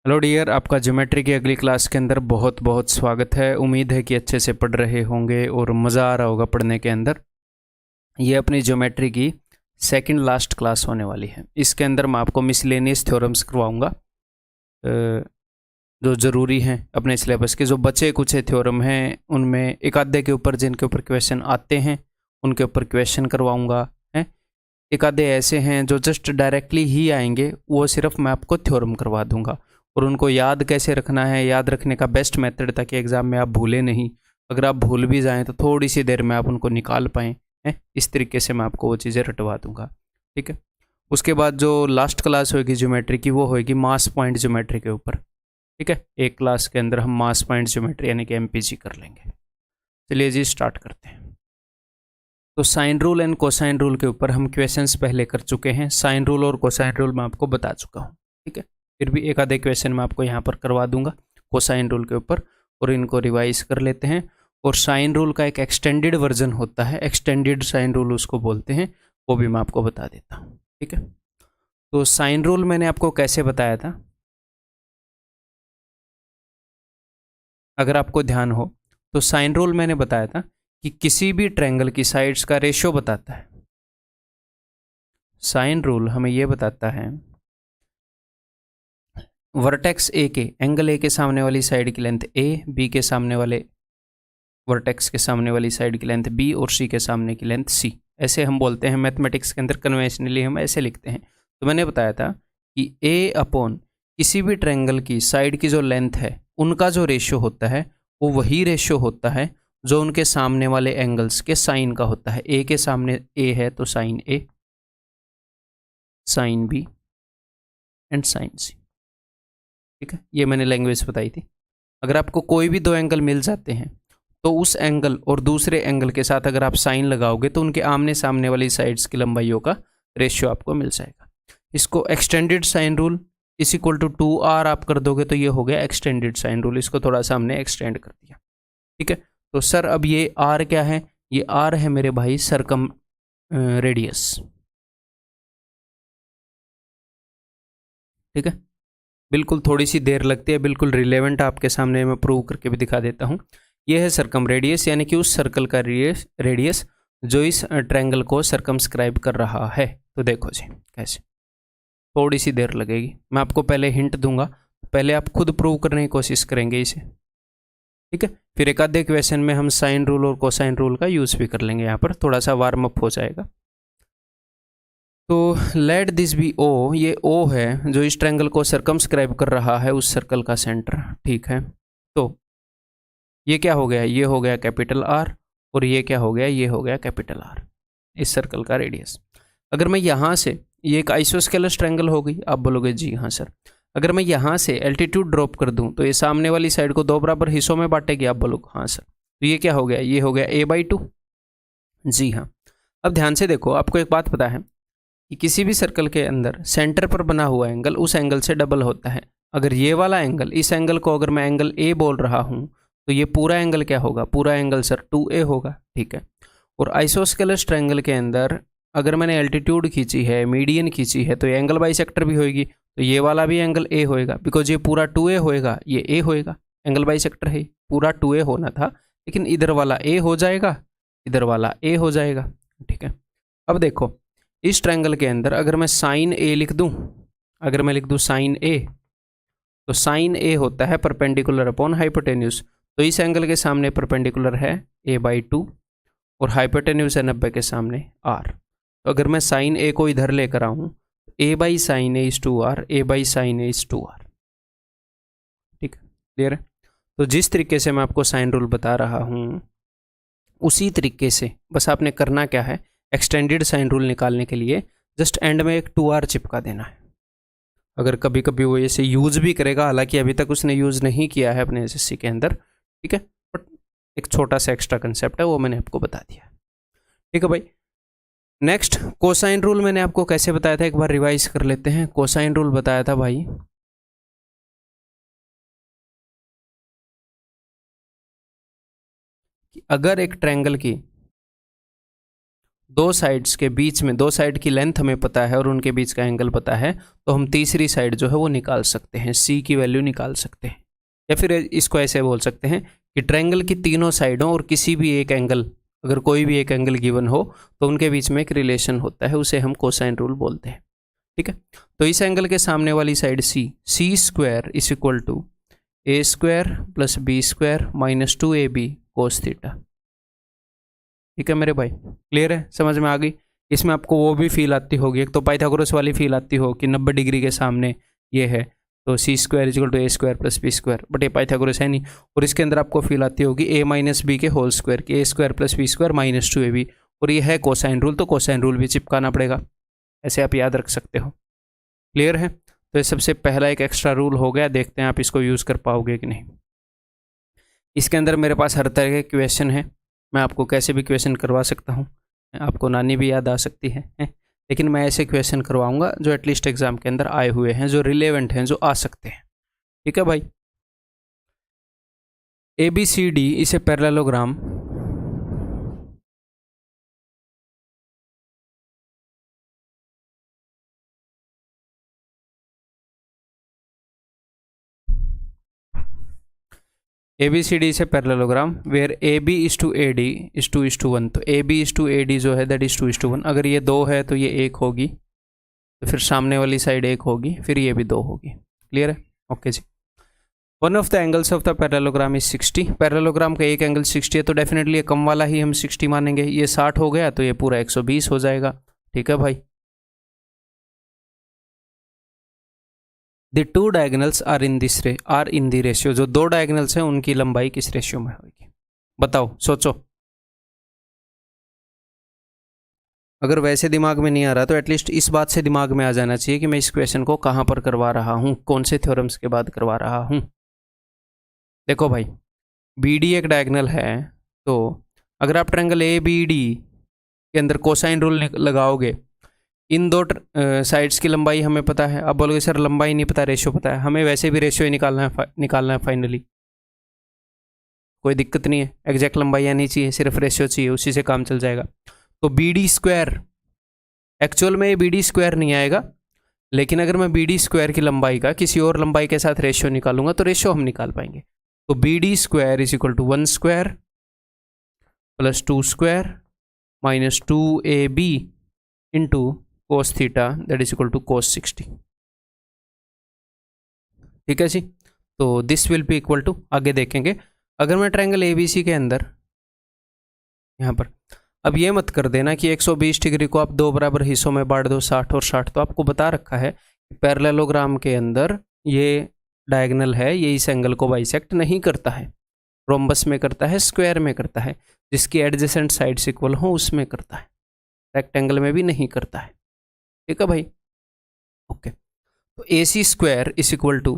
Hello dear, आपका geometry की अगली क्लास के अंदर बहुत बहुत स्वागत है। उम्मीद है कि अच्छे से पढ़ रहे होंगे और मज़ा आ रहा होगा पढ़ने के अंदर। ये अपनी ज्योमेट्री की सेकंड लास्ट क्लास होने वाली है। इसके अंदर मैं आपको मिसलेनियस थ्योरम्स करवाऊंगा जो ज़रूरी हैं अपने सिलेबस के। जो बचे कुछ थ्योरम हैं उनमें एक आधे के ऊपर जिनके ऊपर क्वेश्चन आते हैं उनके ऊपर क्वेश्चन करवाऊँगा है। एक आधे ऐसे हैं जो जस्ट डायरेक्टली ही आएंगे, वो सिर्फ मैं आपको थ्योरम करवा दूंगा। और उनको याद कैसे रखना है, याद रखने का बेस्ट मेथड ताकि एग्ज़ाम में आप भूलें नहीं। अगर आप भूल भी जाएं तो थोड़ी सी देर में आप उनको निकाल पाएँ हैं। इस तरीके से मैं आपको वो चीज़ें रटवा दूंगा, ठीक है। उसके बाद जो लास्ट क्लास होगी ज्योमेट्री की, वो होगी मास पॉइंट ज्योमेट्री के ऊपर, ठीक है। एक क्लास के अंदर हम मास पॉइंट ज्योमेट्री यानी कि एमपीजी कर लेंगे। चलिए जी स्टार्ट करते हैं। तो sine rule and cosine rule के ऊपर हम क्वेश्चंस पहले कर चुके हैं। साइन रूल और कोसाइन रूल मैं आपको बता चुका हूँ, ठीक है। फिर भी एक आधे क्वेश्चन मैं आपको यहाँ पर करवा दूंगा कोसाइन रूल के ऊपर, और इनको रिवाइज कर लेते हैं। और साइन रूल का एक एक्सटेंडेड वर्जन होता है, एक्सटेंडेड साइन रूल उसको बोलते हैं, वो भी मैं आपको बता देता हूँ, ठीक है। तो साइन रूल मैंने आपको कैसे बताया था, अगर आपको ध्यान हो तो साइन रूल मैंने बताया था कि किसी भी ट्रायंगल की साइड्स का रेशियो बताता है। साइन रूल हमें यह बताता है वर्टेक्स ए के, एंगल ए के सामने वाली साइड की लेंथ ए, बी के सामने वाले वर्टेक्स के सामने वाली साइड की लेंथ बी और सी के सामने की लेंथ सी। ऐसे हम बोलते हैं मैथमेटिक्स के अंदर, कन्वेंशनली हम ऐसे लिखते हैं। तो मैंने बताया था कि ए अपॉन किसी भी ट्रायंगल की साइड की जो लेंथ है उनका जो रेशियो होता है वो वही रेशियो होता है जो उनके सामने वाले एंगल्स के साइन का होता है। ए के सामने ए है तो sine A, sine B and sine C, ठीक है। ये मैंने लैंग्वेज बताई थी। अगर आपको कोई भी दो एंगल मिल जाते हैं तो उस एंगल और दूसरे एंगल के साथ अगर आप साइन लगाओगे तो उनके आमने सामने वाली साइड्स की लंबाइयों का रेशियो आपको मिल जाएगा। इसको extended sine rule is equal to 2r आप कर दोगे तो ये हो गया एक्सटेंडेड साइन रूल। इसको थोड़ा सा हमने एक्सटेंड कर दिया, ठीक है। तो सर अब ये r क्या है, ये r है मेरे भाई सरकम रेडियस, ठीक है। बिल्कुल थोड़ी सी देर लगती है, बिल्कुल रिलेवेंट आपके सामने मैं प्रूव करके भी दिखा देता हूँ। यह है सरकम रेडियस, यानी कि उस सर्कल का रेडियस जो इस ट्रायंगल को सर्कमस्क्राइब कर रहा है। तो देखो जी कैसे, थोड़ी सी देर लगेगी, मैं आपको पहले हिंट दूंगा, पहले आप खुद प्रूव करने की कोशिश करेंगे इसे, ठीक है। फिर एक आधे क्वेश्चन में हम साइन रूल और कोसाइन रूल का यूज़ भी कर लेंगे, यहाँ पर थोड़ा सा वार्म अप हो जाएगा। तो लेट दिस बी ओ, ये ओ है जो इस ट्रायंगल को सर्कमस्क्राइब कर रहा है उस सर्कल का सेंटर, ठीक है। तो ये क्या हो गया, ये हो गया कैपिटल आर, और ये क्या हो गया, ये हो गया कैपिटल आर, इस सर्कल का रेडियस। अगर मैं यहाँ से, ये एक आइसोस्केलस ट्रायंगल हो गई, आप बोलोगे जी हाँ सर। अगर मैं यहाँ से एल्टीट्यूड ड्रॉप कर दूँ तो ये सामने वाली साइड को दो बराबर हिस्सों में बांटेगी, आप बोलोगे हाँ सर। तो ये क्या हो गया, ये हो गया a/2, जी हाँ। अब ध्यान से देखो, आपको एक बात पता है कि किसी भी सर्कल के अंदर सेंटर पर बना हुआ एंगल उस एंगल से डबल होता है। अगर ये वाला एंगल, इस एंगल को अगर मैं एंगल ए बोल रहा हूँ तो ये पूरा एंगल क्या होगा, पूरा एंगल सर 2a होगा, ठीक है। और आइसोस्केलस ट्रायंगल के अंदर अगर मैंने एल्टीट्यूड खींची है, मीडियन खींची है, तो ये एंगल बाइसेक्टर भी होगी। तो ये वाला भी एंगल ए होएगा, बिकॉज ये पूरा 2a होएगा, ये ए होएगा, एंगल बाइसेक्टर है, पूरा 2a होना था, लेकिन इधर वाला ए हो जाएगा, इधर वाला ए हो जाएगा, ठीक है। अब देखो इस ट्रायंगल के अंदर अगर मैं साइन ए लिख दूं, अगर मैं लिख दूं साइन ए, तो साइन ए होता है परपेंडिकुलर अपॉन हाइपोटेन्यूज। तो इस एंगल के सामने परपेंडिकुलर है a/2 और हाइपोटेन्यूज है 90 के सामने r। तो अगर मैं साइन ए को इधर लेकर आऊं, a/sin a is 2r, a/sin a is 2r, ठीक है, क्लियर है। तो जिस तरीके से मैं आपको साइन रूल बता रहा हूं उसी तरीके से बस आपने करना क्या है, एक्सटेंडेड साइन रूल निकालने के लिए जस्ट एंड में एक 2r चिपका देना है। अगर कभी कभी वो ऐसे यूज़ भी करेगा, हालांकि अभी तक उसने यूज़ नहीं किया है अपने एसएससी के अंदर, ठीक है, बट एक छोटा सा एक्स्ट्रा कंसेप्ट है वो मैंने आपको बता दिया, ठीक है भाई। नेक्स्ट कोसाइन रूल मैंने आपको कैसे बताया था, एक बार रिवाइज कर लेते हैं। कोसाइन रूल बताया था भाई कि अगर एक ट्रायंगल की दो साइड्स के बीच में, दो साइड की लेंथ हमें पता है और उनके बीच का एंगल पता है, तो हम तीसरी साइड जो है वो निकाल सकते हैं, सी की वैल्यू निकाल सकते हैं। या फिर इसको ऐसे बोल सकते हैं कि ट्रायंगल की तीनों साइडों और किसी भी एक एंगल, अगर कोई भी एक एंगल गिवन हो तो उनके बीच में एक रिलेशन होता है, उसे हम कोसाइन रूल बोलते हैं। ठीक है, तो इस एंगल के सामने वाली side C square is equal to A square plus B square minus 2ab cos theta. ठीक है मेरे भाई, क्लियर है, समझ में आ गई। इसमें आपको वो भी फील आती होगी, एक तो पाइथागोरस वाली फील आती हो कि 90 डिग्री के सामने ये है, तो C square is equal to A square plus B square, but ये पाइथागोरस है नहीं। और इसके अंदर आपको फील आती होगी ए माइनस बी के होल स्क्वायर की, A square plus B square minus 2ab, और ये है कोसाइन रूल, तो कोसाइन रूल भी चिपकाना पड़ेगा, ऐसे आप याद रख सकते हो। क्लियर है, तो ये सबसे पहला एक एक्स्ट्रा रूल हो गया, देखते हैं आप इसको यूज़ कर पाओगे कि नहीं। इसके अंदर मेरे पास हर तरह के क्वेश्चन है, मैं आपको कैसे भी क्वेश्चन करवा सकता हूँ, आपको नानी भी याद आ सकती है, लेकिन मैं ऐसे क्वेश्चन करवाऊंगा जो एटलीस्ट एग्जाम के अंदर आए हुए हैं, जो रिलेवेंट हैं, जो आ सकते हैं। ठीक है भाई, ABCD इसे parallelogram ABCD is a parallelogram where AB is to AD is to 1, तो AB इज टू AD जो है दैट इज 2:1। अगर ये 2 है तो ये 1 होगी, तो फिर सामने वाली साइड 1 होगी, फिर ये भी 2 होगी। क्लियर है, ओके जी। One of the angles of the parallelogram is 60, parallelogram का एक एंगल 60 है, तो डेफिनेटली ये कम वाला ही हम 60 मानेंगे। ये 60 हो गया तो ये पूरा 120 हो जाएगा। ठीक है भाई, the two diagonals are in the ratio, जो दो डायगोनल्स हैं उनकी लंबाई किस रेशियो में होगी, बताओ, सोचो। अगर वैसे दिमाग में नहीं आ रहा तो एटलीस्ट इस बात से दिमाग में आ जाना चाहिए कि मैं इस क्वेश्चन को कहाँ पर करवा रहा हूँ, कौन से थ्योरम्स के बाद करवा रहा हूँ। देखो भाई, BD एक डायगोनल है, तो अगर आप ट्रायंगल ABD के अंदर कोसाइन रूल लगाओगे, इन दो साइड्स की लंबाई हमें पता है। अब बोलोगे सर लंबाई नहीं पता, रेशियो पता है, हमें वैसे भी रेशियो ही निकालना है फाइनली, कोई दिक्कत नहीं है, एग्जैक्ट लंबाई आनी चाहिए, सिर्फ रेशियो चाहिए, उसी से काम चल जाएगा। तो BD स्क्वायर, एक्चुअल में ये BD स्क्वायर नहीं आएगा, लेकिन अगर मैं BD स्क्वायर की लंबाई का किसी और लंबाई के साथ रेशियो निकालूंगा तो रेशियो हम निकाल पाएंगे। तो BD square is equal to 1 square plus 2 square minus 2AB into cos theta that is equal to cos 60। ठीक है जी, तो this will be equal to, आगे देखेंगे, अगर मैं ट्रायंगल ABC के अंदर यहाँ पर, अब ये मत कर देना कि 120 डिग्री को आप दो बराबर हिस्सों में बांट दो, 60 और 60, तो आपको बता रखा है पैरेललोग्राम के अंदर ये डायगोनल है, ये इस एंगल को बाइसेक्ट नहीं करता है, रोम्बस में करता है, स्क्वायर में करता है, जिसकी एडजेसेंट साइड्स इक्वल हो उसमें करता है, रेक्टेंगल में भी नहीं करता है। ठीक है भाई, ओके। तो AC square is equal to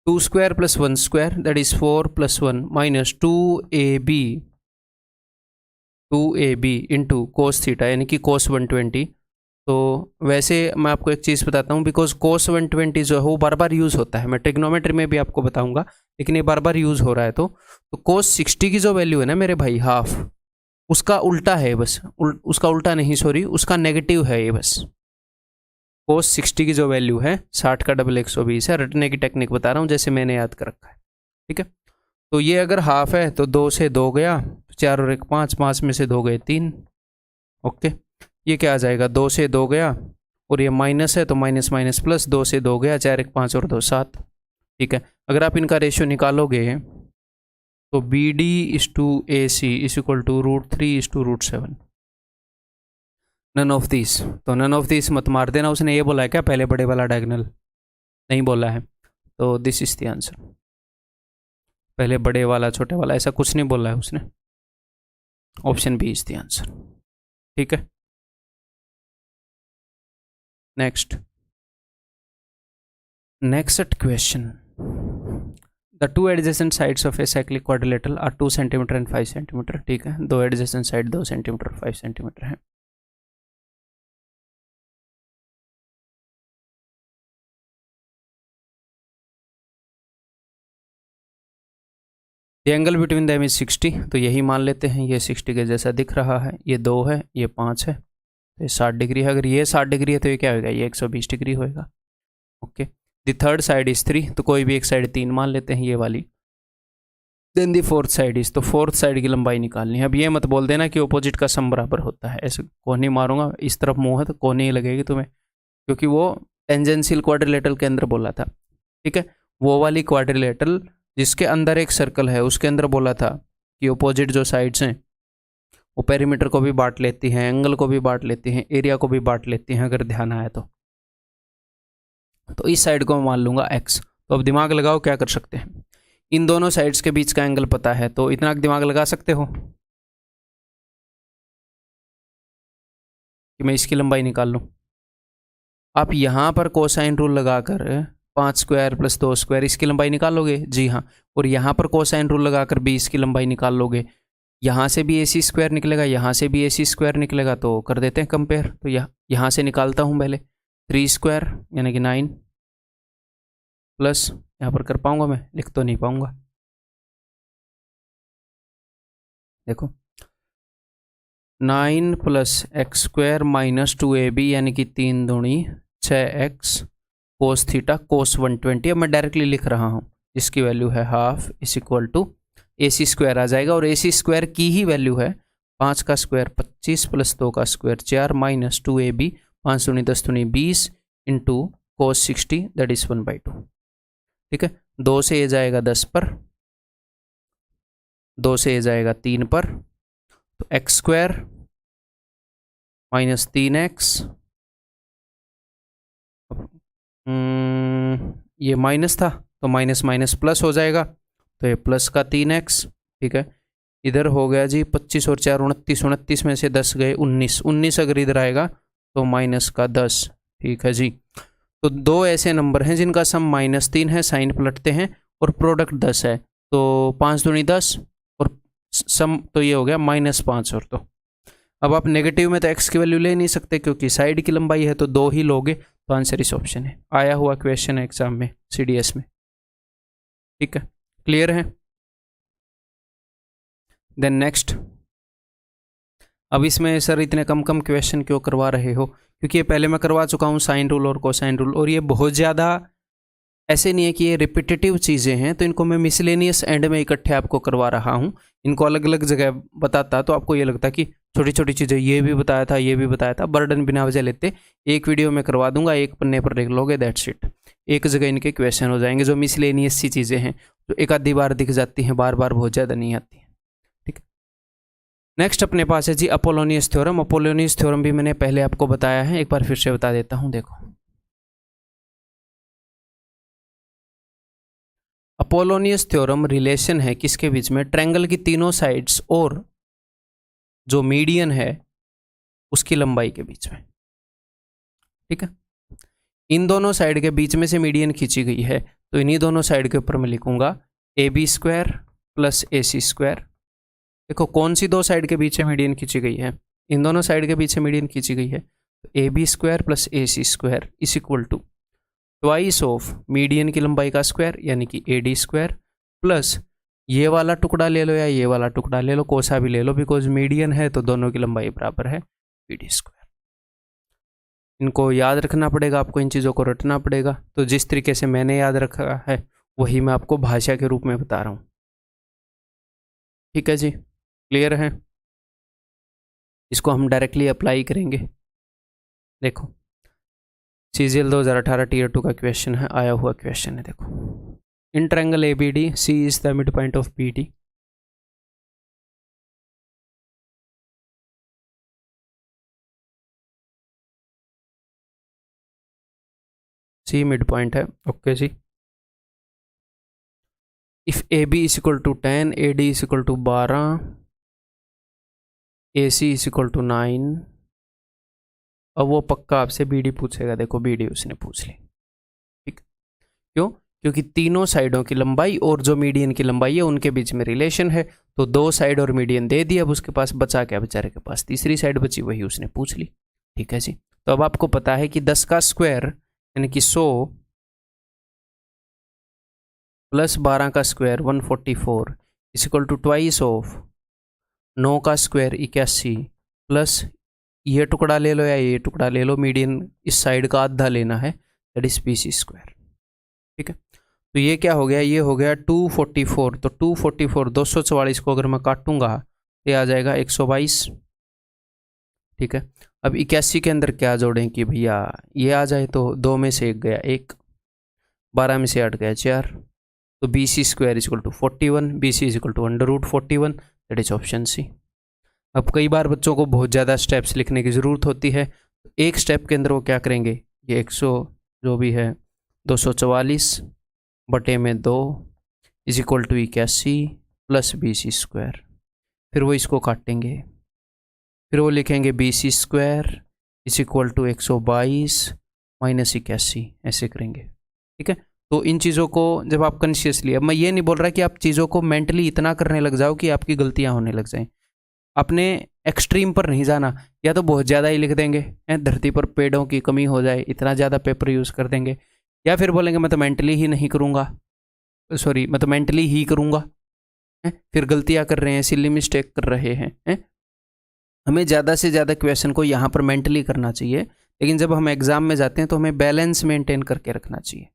2 square plus 1 square that is 4 plus 1 minus 2AB into cos theta यानी कि कोस 120। तो वैसे मैं आपको एक चीज़ बताता हूँ, बिकॉज कोस 120 जो है वो बार बार यूज़ होता है, मैं ट्रिग्नोमेट्री में भी आपको बताऊंगा, लेकिन ये बार बार यूज़ हो रहा है। तो कोस 60 की जो वैल्यू है ना मेरे भाई, हाफ, उसका उल्टा है बस, उसका उल्टा नहीं, सॉरी, उसका नेगेटिव है ये बस। कोस 60 की जो वैल्यू है 60 का डबल 120 है, रटने की टेक्निक बता रहा हूँ जैसे मैंने याद कर रखा है। ठीक है, तो ये अगर हाफ है तो 2 से 2 गया, 4 और 1 5, 5 में से 2 गए 3। ओके, ये क्या आ जाएगा, 2 से 2 गया, और ये माइनस है तो माइनस माइनस प्लस, 2 से 2 गया, 4 1 5 और 2 7। ठीक है, अगर आप इनका रेशियो निकालोगे तो BD is to AC is equal to √3 is to √7। None of this, तो नन ऑफ दिस मत मार देना, उसने ये बोला है क्या पहले बड़े वाला डायगोनल, नहीं बोला है, तो दिस इज द आंसर, पहले बड़े वाला छोटे वाला ऐसा कुछ नहीं बोला है उसने, option B is the answer. ठीक है, next question, the two adjacent sides of a cyclic quadrilateral are 2 centimetre and 5 centimetre. ठीक है, दो एडजेसेंट साइड 2 सेंटीमीटर 5 सेंटीमीटर है। The angle between them is 60, तो यही मान लेते हैं, ये 60 के जैसा दिख रहा है, ये 2 है, ये 5 है, तो ये 60 डिग्री है। अगर ये 60 डिग्री है तो ये क्या होगा, ये 120 डिग्री होएगा। Okay, the third side is 3, तो कोई भी एक साइड 3 मान लेते हैं, ये वाली। Then the fourth side is, तो फोर्थ साइड की लंबाई निकालनी है। अब ये मत बोल देना कि ऑपोजिट का सम बराबर होता है, ऐसे कोहनी मारूंगा, इस तरफ मुंह है तो कोहनी लगेगी तुम्हें, क्योंकि वो टेंजेंशियल क्वाड्रिलेटरल के अंदर बोला था। ठीक है, वो वाली क्वाड्रिलेटरल जिसके अंदर एक सर्कल है, उसके अंदर बोला था कि ऑपोजिट जो साइड्स हैं वो पेरीमीटर को भी बांट लेती हैं, एंगल को भी बांट लेती हैं, एरिया को भी बांट लेती हैं, अगर ध्यान आया तो इस साइड को मैं मान लूंगा x। तो अब दिमाग लगाओ क्या कर सकते हैं, इन दोनों साइड्स के बीच का एंगल पता है, तो इतना दिमाग लगा सकते हो कि मैं इसकी लंबाई निकाल लूं। आप यहां पर कोसाइन रूल लगाकर 5 स्क्वायर प्लस 2 स्क्वायर इसकी लंबाई निकालोगे, जी हाँ, और यहाँ पर कोसाइन रूल लगाकर भी इसकी लंबाई निकाल लोगे। यहाँ से भी AC स्क्वायर निकलेगा, यहाँ से भी AC स्क्वायर निकलेगा, तो कर देते हैं कंपेयर। तो यहाँ से निकालता हूँ पहले 3 स्क्वायर यानी कि 9 प्लस, यहाँ पर कर पाऊंगा मैं, लिख तो नहीं पाऊंगा, देखो 9 plus x square minus 2AB यानी कि 3 दूनी 6x कोस थीटा कोस 120। अब मैं डायरेक्टली लिख रहा हूँ, इसकी वैल्यू है half is equal to AC square आ जाएगा, और AC स्क्वायर की ही वैल्यू है 5 का स्क्वायर 25 प्लस 2 का स्क्वायर 4 माइनस 2AB 5 दूनी 10 दूनी 20 इंटू कोस 60 दैट इज 1/2। ठीक है, 2 से ये जाएगा 10 पर, 2 से ये जाएगा 3 पर, तो एक्स स्क्वायर माइनस 3x, ये माइनस था तो माइनस माइनस प्लस हो जाएगा, तो ये प्लस का 3x। ठीक है, इधर हो गया जी 25 और 4 29, 29 में से 10 गए 19, 19 अगर इधर आएगा तो माइनस का 10। ठीक है जी, तो 2 ऐसे नंबर हैं जिनका सम -3 है, साइन पलटते हैं और प्रोडक्ट 10 है, तो 5 दूनी 10 और सम तो ये हो गया -5। और तो अब आप नेगेटिव में तो x की वैल्यू ले नहीं सकते क्योंकि साइड की लंबाई है, तो 2 ही लोगे, तो आंसर इस ऑप्शन है। आया हुआ क्वेश्चन है एग्जाम में CDS में। ठीक है, क्लियर है। देन नेक्स्ट, अब इसमें सर इतने कम क्वेश्चन क्यों करवा रहे हो, क्योंकि ये पहले मैं करवा चुका हूँ साइन रूल और कोसाइन रूल, और ये बहुत ज़्यादा ऐसे नहीं है कि ये रिपीटेटिव चीज़ें हैं, तो इनको मैं मिसलेनियस एंड में इकट्ठे आपको करवा रहा हूँ। इनको अलग अलग जगह बताता तो आपको ये लगता कि छोटी छोटी चीज़ें, ये भी बताया था, ये भी बताया था, बर्डन बिना वजह लेते एक वीडियो में करवा दूंगा, एक पन्ने पर लिख लोगे, दैट्स इट। एक जगह इनके क्वेश्चन हो जाएंगे जो मिसलेनियस सी चीज़ें हैं, जो एक आधी बार दिख जाती हैं, बार बार बहुत ज़्यादा नहीं आती हैं। ठीक है, नेक्स्ट अपने पास है जी अपोलोनियस थ्योरम। अपोलोनियस थ्योरम भी मैंने पहले आपको बताया है, एक बार फिर से बता देता हूँ। देखो, अपोलोनियस थ्योरम रिलेशन है किसके बीच में, ट्रायंगल की तीनों साइड्स और जो मीडियन है उसकी लंबाई के बीच में। ठीक है, इन दोनों साइड के बीच में से मीडियन खींची गई है, तो इन्हीं दोनों साइड के ऊपर मैं लिखूंगा AB square plus AC square. देखो कौन सी 2 साइड के बीच में मीडियन खींची गई है, इन दोनों साइड के बीच में मीडियन खींची गई है, तो AB square plus AC square is equal to twice of median की लंबाई का स्क्वायर यानी कि AD स्क्वायर, प्लस ये वाला टुकड़ा ले लो या ये वाला टुकड़ा ले लो, कोसा भी ले लो, बिकॉज मीडियन है तो दोनों की लंबाई बराबर है BD स्क्वायर। इनको याद रखना पड़ेगा, आपको इन चीज़ों को रटना पड़ेगा। तो जिस तरीके से मैंने याद रखा है वही मैं आपको भाषा के रूप में बता रहा हूँ। ठीक है जी, क्लियर है। इसको हम डायरेक्टली अप्लाई करेंगे। देखो CGL 2018 Tier 2 का क्वेश्चन है, आया हुआ क्वेश्चन है। देखो, in triangle ABD C is the mid point of BD। C mid point है, ओके जी। If AB is equal to 10, AD is equal to 12, AC is equal to 9। अब वो पक्का आपसे BD पूछेगा। देखो BD उसने पूछ ली, ठीक, क्यों? क्योंकि तीनों साइडों की लंबाई और जो मीडियन की लंबाई है उनके बीच में रिलेशन है, तो 2 साइड और मीडियन दे दिया। अब उसके पास बचा क्या, बेचारे के पास तीसरी साइड बची, वही उसने पूछ ली। ठीक है जी, तो अब आपको पता है कि 10 का स्क्वायर यानी कि 100 प्लस 12 का square 144, is equal to twice of 9 का स्क्वायर 81 प्लस ये टुकड़ा ले लो या ये टुकड़ा ले लो, मीडियन इस साइड का आधा लेना है, दैट इज BC स्क्वायर। ठीक है, तो ये क्या हो गया, ये हो गया 244। तो 244 244 को अगर मैं काटूंगा तो ये आ जाएगा 122। ठीक है, अब 81 के अंदर क्या जोड़ें कि भैया ये आ जाए, तो 2 में से 1 गया 1, 12 में से 8 गया 4, तो BC square is equal to 41, BC is equal to √41, that is option C. अब कई बार बच्चों को बहुत ज़्यादा स्टेप्स लिखने की ज़रूरत होती है, एक स्टेप के अंदर वो क्या करेंगे, ये 100 जो भी है 244 बटे में 2 is equal to 81 plus BC square, फिर वो इसको काटेंगे, फिर वो लिखेंगे BC square is equal to 122 minus 81, ऐसे करेंगे। ठीक है, तो इन चीज़ों को जब आप कॉन्शियसली, अब मैं ये नहीं बोल रहा कि आप चीज़ों को मेंटली इतना करने लग जाओ कि आपकी गलतियां होने लग जाएं, अपने एक्सट्रीम पर नहीं जाना, या तो बहुत ज़्यादा ही लिख देंगे, धरती पर पेड़ों की कमी हो जाए इतना ज़्यादा पेपर यूज़ कर देंगे, या फिर बोलेंगे मैं तो मेंटली ही नहीं करूँगा, सॉरी मैं तो मेंटली ही करूँगा, फिर गलतियाँ कर रहे हैं, सिली मिस्टेक कर रहे हैं। हमें ज़्यादा से ज़्यादा क्वेश्चन को यहाँ पर मेंटली करना चाहिए, लेकिन जब हम एग्ज़ाम में जाते हैं तो हमें बैलेंस मेंटेन करके रखना चाहिए।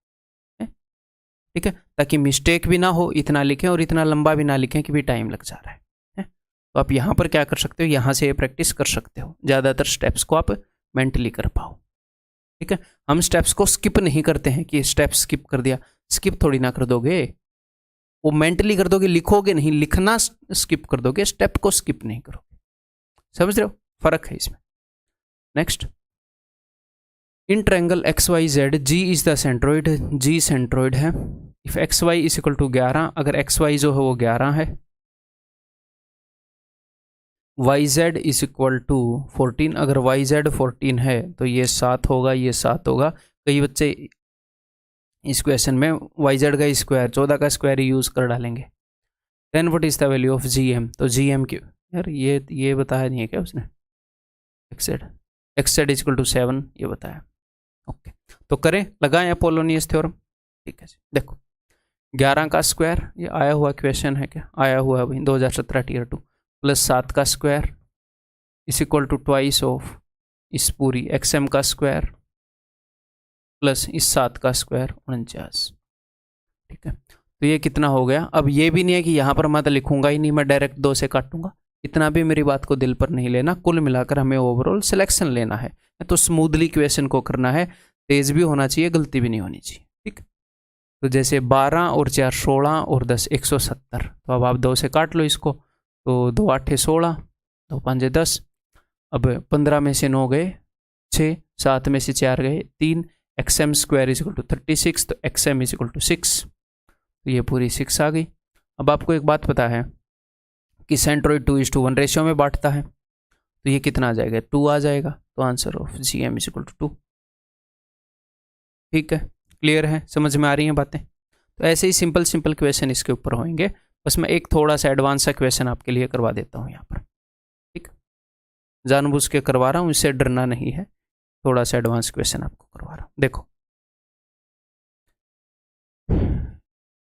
ठीक है, ताकि मिस्टेक भी ना हो, इतना लिखें और इतना लंबा भी ना लिखें कि भी टाइम लग जा रहा है। तो आप यहाँ पर क्या कर सकते हो, यहाँ से ये प्रैक्टिस कर सकते हो, ज़्यादातर स्टेप्स को आप मेंटली कर पाओ। ठीक है, हम स्टेप्स को स्किप नहीं करते हैं कि स्टेप स्किप कर दिया, स्किप थोड़ी ना कर दोगे, वो मेंटली कर दोगे, लिखोगे नहीं, लिखना स्किप कर दोगे, स्टेप को स्किप नहीं करोगे। समझ रहे हो, फर्क है इसमें। Next, in triangle XYZ G is the centroid, G centroid है। If XY is equal to 11, अगर XY जो है वो 11 है, YZ इज इक्वल टू 14, अगर YZ 14 है तो ये 7 होगा, ये 7 होगा। कई बच्चे इस क्वेश्चन में YZ का स्क्वायर 14 का स्क्वायर यूज़ कर डालेंगे। Then what is the value of GM, तो GM की यार ये बताया नहीं है क्या उसने, XZ इज इक्वल टू 7 ये बताया। ओके, तो करें, लगाएं अपोलोनियस थ्योरम। ठीक है जी, देखो 11 का स्क्वायर, ये आया हुआ क्वेश्चन है क्या, आया हुआ है भाई 2017 टीयर 2, प्लस 7 का square is equal to twice of इस पूरी XM का स्क्वायर प्लस इस 7 का स्क्वायर 49। ठीक है, तो ये कितना हो गया। अब ये भी नहीं है कि यहाँ पर मैं तो लिखूंगा ही नहीं, मैं डायरेक्ट 2 से काटूंगा, इतना भी मेरी बात को दिल पर नहीं लेना, कुल मिलाकर हमें ओवरऑल सिलेक्शन लेना है, तो स्मूथली क्वेश्चन को करना है, तेज भी होना चाहिए, गलती भी नहीं होनी चाहिए। ठीक, तो जैसे 12 और 4 16 और 10 170, तो अब आप 2 से काट लो इसको, तो 2 8 16, 2 5 10, अब 15 में से 9 गए 6, 7 में से 4 गए 3, XM square is equal to 36, तो XM इज इक्वल टू 6, तो ये पूरी 6 आ गई। अब आपको एक बात पता है कि सेंट्रोइड 2:1 रेशियो में बांटता है, तो ये कितना आ जाएगा, 2 आ जाएगा, तो answer of GM is equal to 2। ठीक है, क्लियर है, समझ में आ रही हैं बातें। तो ऐसे ही सिंपल सिंपल क्वेश्चन इसके ऊपर होंगे, बस मैं एक थोड़ा सा एडवांस सा क्वेश्चन आपके लिए करवा देता हूँ यहाँ पर। ठीक, जानबूझ के करवा रहा हूँ, इससे डरना नहीं है, थोड़ा सा एडवांस क्वेश्चन आपको करवा रहा हूँ। देखो,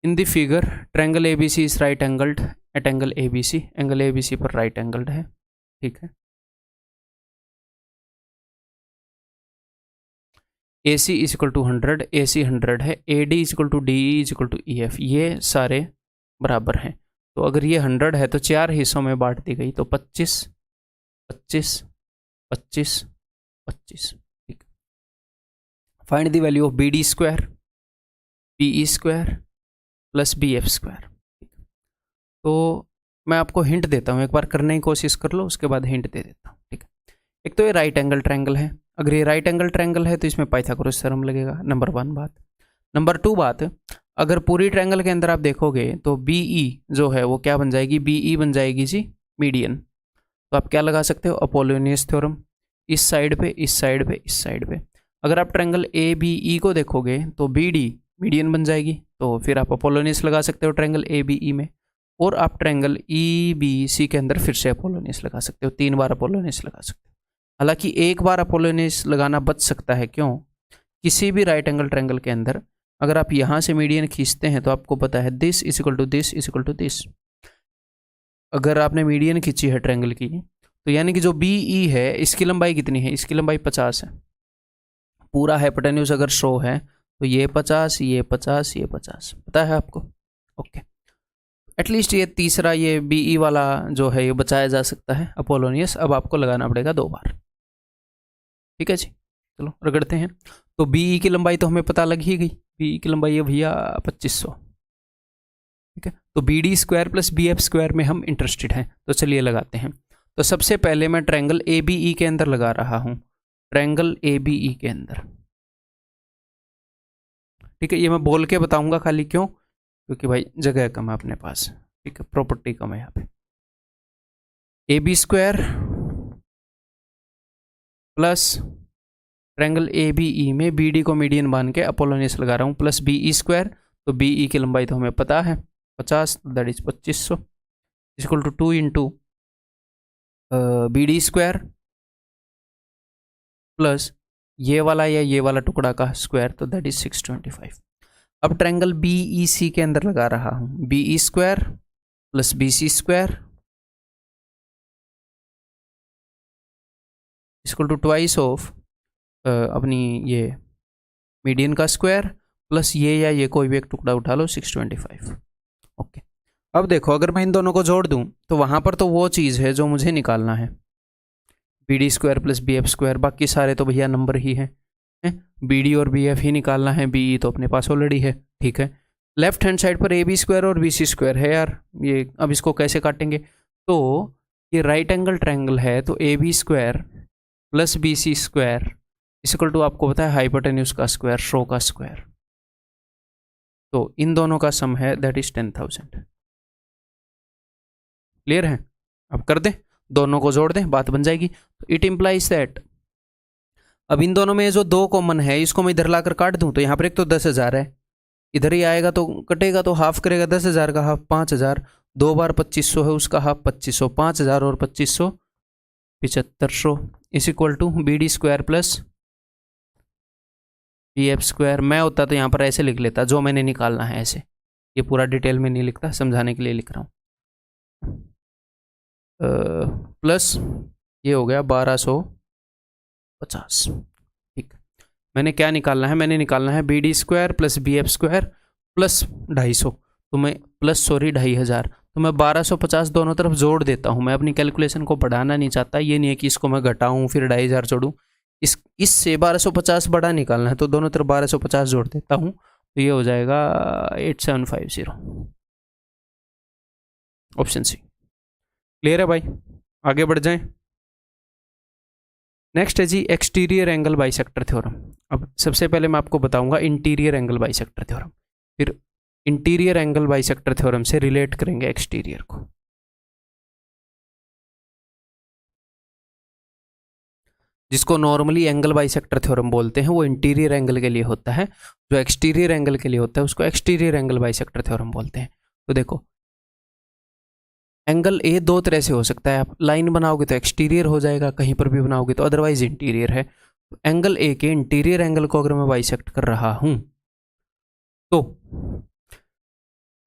in the figure triangle ABC is right angled at angle ABC, angle ABC पर राइट एंगल्ड है। ठीक है, AC is equal to 100, AC 100 है, AD is equal to DE is equal to EF, ये सारे बराबर हैं। तो अगर ये 100 है तो 4 हिस्सों में बांट दी गई, तो 25 25 25 25। ठीक, find the value of BD square PE square plus BF square. तो मैं आपको हिंट देता हूँ, एक बार करने की कोशिश कर लो, उसके बाद हिंट दे देता हूँ। ठीक है, एक तो ये राइट एंगल ट्रायंगल है, अगर ये राइट एंगल ट्रायंगल है तो इसमें पाइथागोरस थ्योरम लगेगा, नंबर 1 बात। नंबर 2 बात, अगर पूरी ट्रायंगल के अंदर आप देखोगे तो BE जो है वो क्या बन जाएगी, BE बन जाएगी जी मीडियन। तो आप क्या लगा सकते हो, अपोलोनियस थ्योरम, इस साइड पे इस साइड पे इस साइड पे। अगर आप ट्रायंगल ABE को देखोगे तो BD मीडियन बन जाएगी, तो फिर आप अपोलोनियस लगा सकते हो ट्रायंगल ABE में, और आप ट्रायंगल EBC के अंदर फिर से अपोलोनियस लगा सकते हो, 3 बार अपोलोनियस लगा सकते हो। हालांकि एक बार अपोलोनियस लगाना बच सकता है, क्यों, किसी भी राइट एंगल ट्रायंगल के अंदर अगर आप यहाँ से मीडियन खींचते हैं तो आपको पता है this is equal to this is equal to this, अगर आपने मीडियन खींची है ट्रायंगल की, तो यानी कि जो बी ई है इसकी लंबाई कितनी है, इसकी लंबाई 50 है। पूरा हाइपोटेन्यूज अगर शो है तो ये 50, ये 50, ये 50, पता है आपको। ओके, एटलीस्ट ये तीसरा ये बी ई वाला जो है ये बचाया जा सकता है, अपोलोनियस। अब आपको लगाना पड़ेगा 2 बार। ठीक है जी, चलो रगड़ते हैं। तो बी ई की लंबाई तो हमें पता लग ही गई, बी ई की लंबाई है भैया 2500। ठीक है, तो B D square plus B F square में हम इंटरेस्टेड हैं, तो चलिए लगाते हैं। तो सबसे पहले मैं ट्रायंगल ए बी ई के अंदर लगा रहा हूं, ट्रायंगल ए बी ई के अंदर। ठीक है, ये मैं बोल के बताऊंगा खाली, क्यों? क्योंकि भाई जगह कम है अपने पास। ठीक है, प्रॉपर्टी कम है यहाँ पे। A B square plus triangle A B E में बी डी को मीडियन मान के अपोलोनियस लगा रहा हूँ, प्लस बी ई स्क्वायर। तो बी ई की लंबाई तो हमें पता है 50, that is 2500 equal to 2 into B D square plus ये वाला या ये वाला टुकड़ा का स्क्वायर, तो दैट इज 625। अब ट्रायंगल बी ई सी के अंदर लगा रहा हूँ, B E square plus B C square equal to twice of अपनी ये मीडियन का स्क्वायर प्लस ये या ये कोई भी एक टुकड़ा उठा लो 625। ओके, अब देखो अगर मैं इन दोनों को जोड़ दूं तो वहां पर तो वो चीज़ है जो मुझे निकालना है, B D square plus B F square. बाकी सारे तो भैया नंबर ही है, बी डी और बी एफ ही निकालना है, बी ई तो अपने पास ऑलरेडी है। ठीक है, लेफ्ट हैंड साइड पर ए बी स्क्वायर और बी सी स्क्वायर है यार, ये अब इसको कैसे काटेंगे? तो ये राइट एंगल ट्रायंगल है, तो A B square plus B C square equal to आपको पता है हाइपोटेन्यूज का स्क्वायर, शो का स्क्वायर। तो इन दोनों का सम है दैट इज 10,000। क्लियर है? अब कर दें, दोनों को जोड़ दें, बात बन जाएगी। तो इट इम्प्लाइज दैट, अब इन दोनों में जो 2 कॉमन है इसको मैं इधर लाकर काट दूं, तो यहाँ पर एक तो 10,000 है, इधर ही आएगा तो कटेगा, तो हाफ करेगा 10,000 का हाफ 5,000, 2 बार 2500 है उसका हाफ 2500, 5,000 और 2500 7500 is equal to B D square plus B F square. मैं होता तो यहाँ पर ऐसे लिख लेता, जो मैंने निकालना है ऐसे, ये पूरा डिटेल में नहीं लिखता, समझाने के लिए लिख रहा हूँ। प्लस ये हो गया 1250। ठीक, मैंने क्या निकालना है? मैंने निकालना है B D square plus B F square plus 250, तो मैं प्लस 2,500, तो मैं 1250 दोनों तरफ जोड़ देता हूँ। मैं अपनी कैलकुलेशन को बढ़ाना नहीं चाहता, ये नहीं है कि इसको मैं घटाऊँ फिर 2,500 जोड़ूँ, इससे 1250 बड़ा निकालना है, तो दोनों तरफ 1250 जोड़ देता हूँ, तो ये हो जाएगा 8750, ऑप्शन सी। क्लियर है भाई? आगे बढ़ जाएं। नेक्स्ट है जी एक्सटीरियर एंगल बाइसेक्टर थ्योरम। अब सबसे पहले मैं आपको बताऊंगा इंटीरियर एंगल बाइसेक्टर थ्योरम, फिर इंटीरियर एंगल बाइसेक्टर थ्योरम से रिलेट करेंगे एक्सटीरियर को। जिसको नॉर्मली एंगल बाइसेक्टर थ्योरम बोलते हैं वो इंटीरियर एंगल के लिए होता है, जो एक्सटीरियर एंगल के लिए होता है उसको एक्सटीरियर एंगल बाइसेक्टर थ्योरम बोलते हैं। तो देखो एंगल ए 2 तरह से हो सकता है, आप लाइन बनाओगे तो एक्सटीरियर हो जाएगा, कहीं पर भी बनाओगे तो अदरवाइज इंटीरियर है। तो एंगल ए के इंटीरियर एंगल को अगर मैं बाइसेक्ट कर रहा हूं तो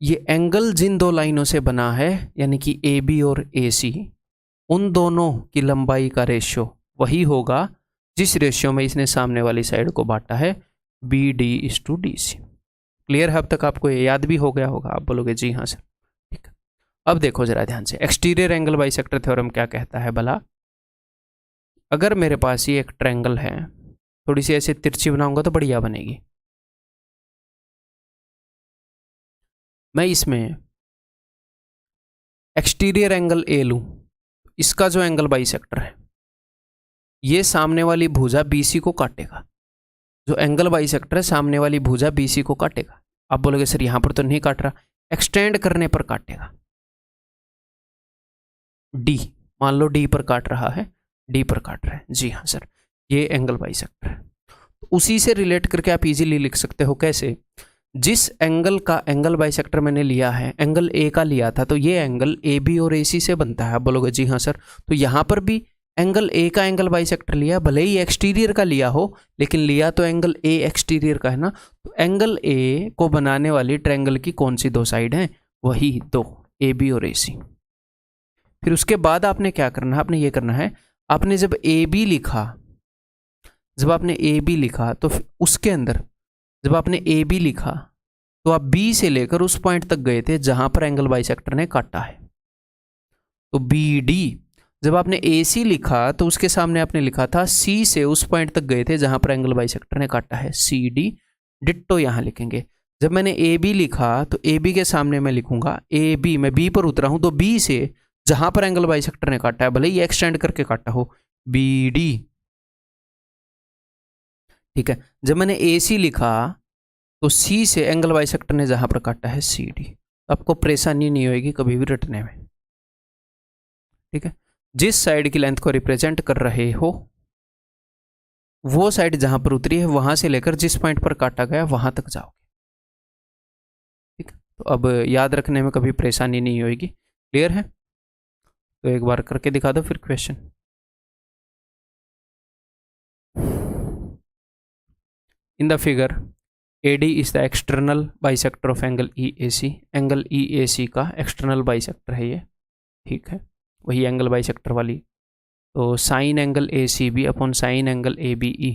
ये एंगल जिन 2 लाइनों से बना है यानी कि ए बी और ए सी, उन दोनों की लंबाई का रेशियो वही होगा जिस रेशियो में इसने सामने वाली साइड को बांटा है, B D is to D C. Clear है? अब तक आपको ये याद भी हो गया होगा, आप बोलोगे जी हाँ सर। ठीक, अब देखो जरा ध्यान से, एक्सटीरियर एंगल बाइसेक्टर थ्योरम क्या कहता है भला? अगर मेरे पास ये एक ट्रायंगल है, थोड़ी सी ऐसे तिरछी बनाऊंगा तो बढ़िया बनेगी, मैं इसमें एक्सटीरियर एंगल ए लूं, इसका जो एंगल बाइसेक्टर है ये सामने वाली भुजा बीसी को काटेगा, जो एंगल बाइसेक्टर है सामने वाली भुजा बीसी को काटेगा। आप बोलोगे सर यहां पर तो नहीं काट रहा, एक्सटेंड करने पर काटेगा, डी मान लो डी पर काट रहा है, डी पर काट रहा है, जी हाँ सर, ये एंगल बाइसेक्टर है। उसी से रिलेट करके आप इजीली लिख सकते हो, कैसे? जिस एंगल का एंगल बाइसेक्टर मैंने लिया है, एंगल ए का लिया था, तो ये एंगल ए बी और ए सी से बनता है। आप बोलोगे जी हाँ सर, तो यहां पर भी एंगल ए का एंगल बाइसेक्टर लिया, भले ही एक्सटीरियर का लिया हो, लेकिन लिया तो एंगल ए एक्सटीरियर का है ना। तो एंगल ए को बनाने वाली ट्रायंगल की कौन सी 2 साइड हैं? वही 2, ए बी और ए सी। फिर उसके बाद आपने क्या करना है, आपने ये करना है, आपने जब ए बी लिखा, जब आपने ए बी लिखा तो उसके अंदर जब आपने ए बी लिखा तो आप बी से लेकर उस पॉइंट तक गए थे जहां पर एंगल बाइसेक्टर ने काटा है, तो बी डी। जब आपने ए सी लिखा तो उसके सामने आपने लिखा था सी से उस पॉइंट तक गए थे जहां पर एंगल बाइसेक्टर ने काटा है, सी डी। डिट्टो यहां लिखेंगे। जब मैंने ए बी लिखा तो ए बी के सामने मैं लिखूंगा ए बी, मैं बी पर उतरा हूं तो बी से जहां पर एंगल बाइसेक्टर ने काटा है, भले ही एक्सटेंड करके काटा हो, बी डी। ठीक है। जब मैंने ए सी लिखा तो सी से एंगल बाइसेक्टर ने जहां पर काटा है, सी डी। आपको परेशानी नहीं होगी कभी भी रटने में। ठीक है। जिस साइड की लेंथ को रिप्रेजेंट कर रहे हो वो साइड जहां पर उतरी है वहां से लेकर जिस पॉइंट पर काटा गया वहां तक जाओगे। ठीक है। तो अब याद रखने में कभी परेशानी नहीं होगी। क्लियर है? तो एक बार करके दिखा दो फिर question. In the figure AD is the external bisector of angle EAC। Angle EAC का एक्सटर्नल बाइसेक्टर है ये। ठीक है, वही एंगल बाइसेक्टर वाली। तो sine angle ACB upon sine angle ABE।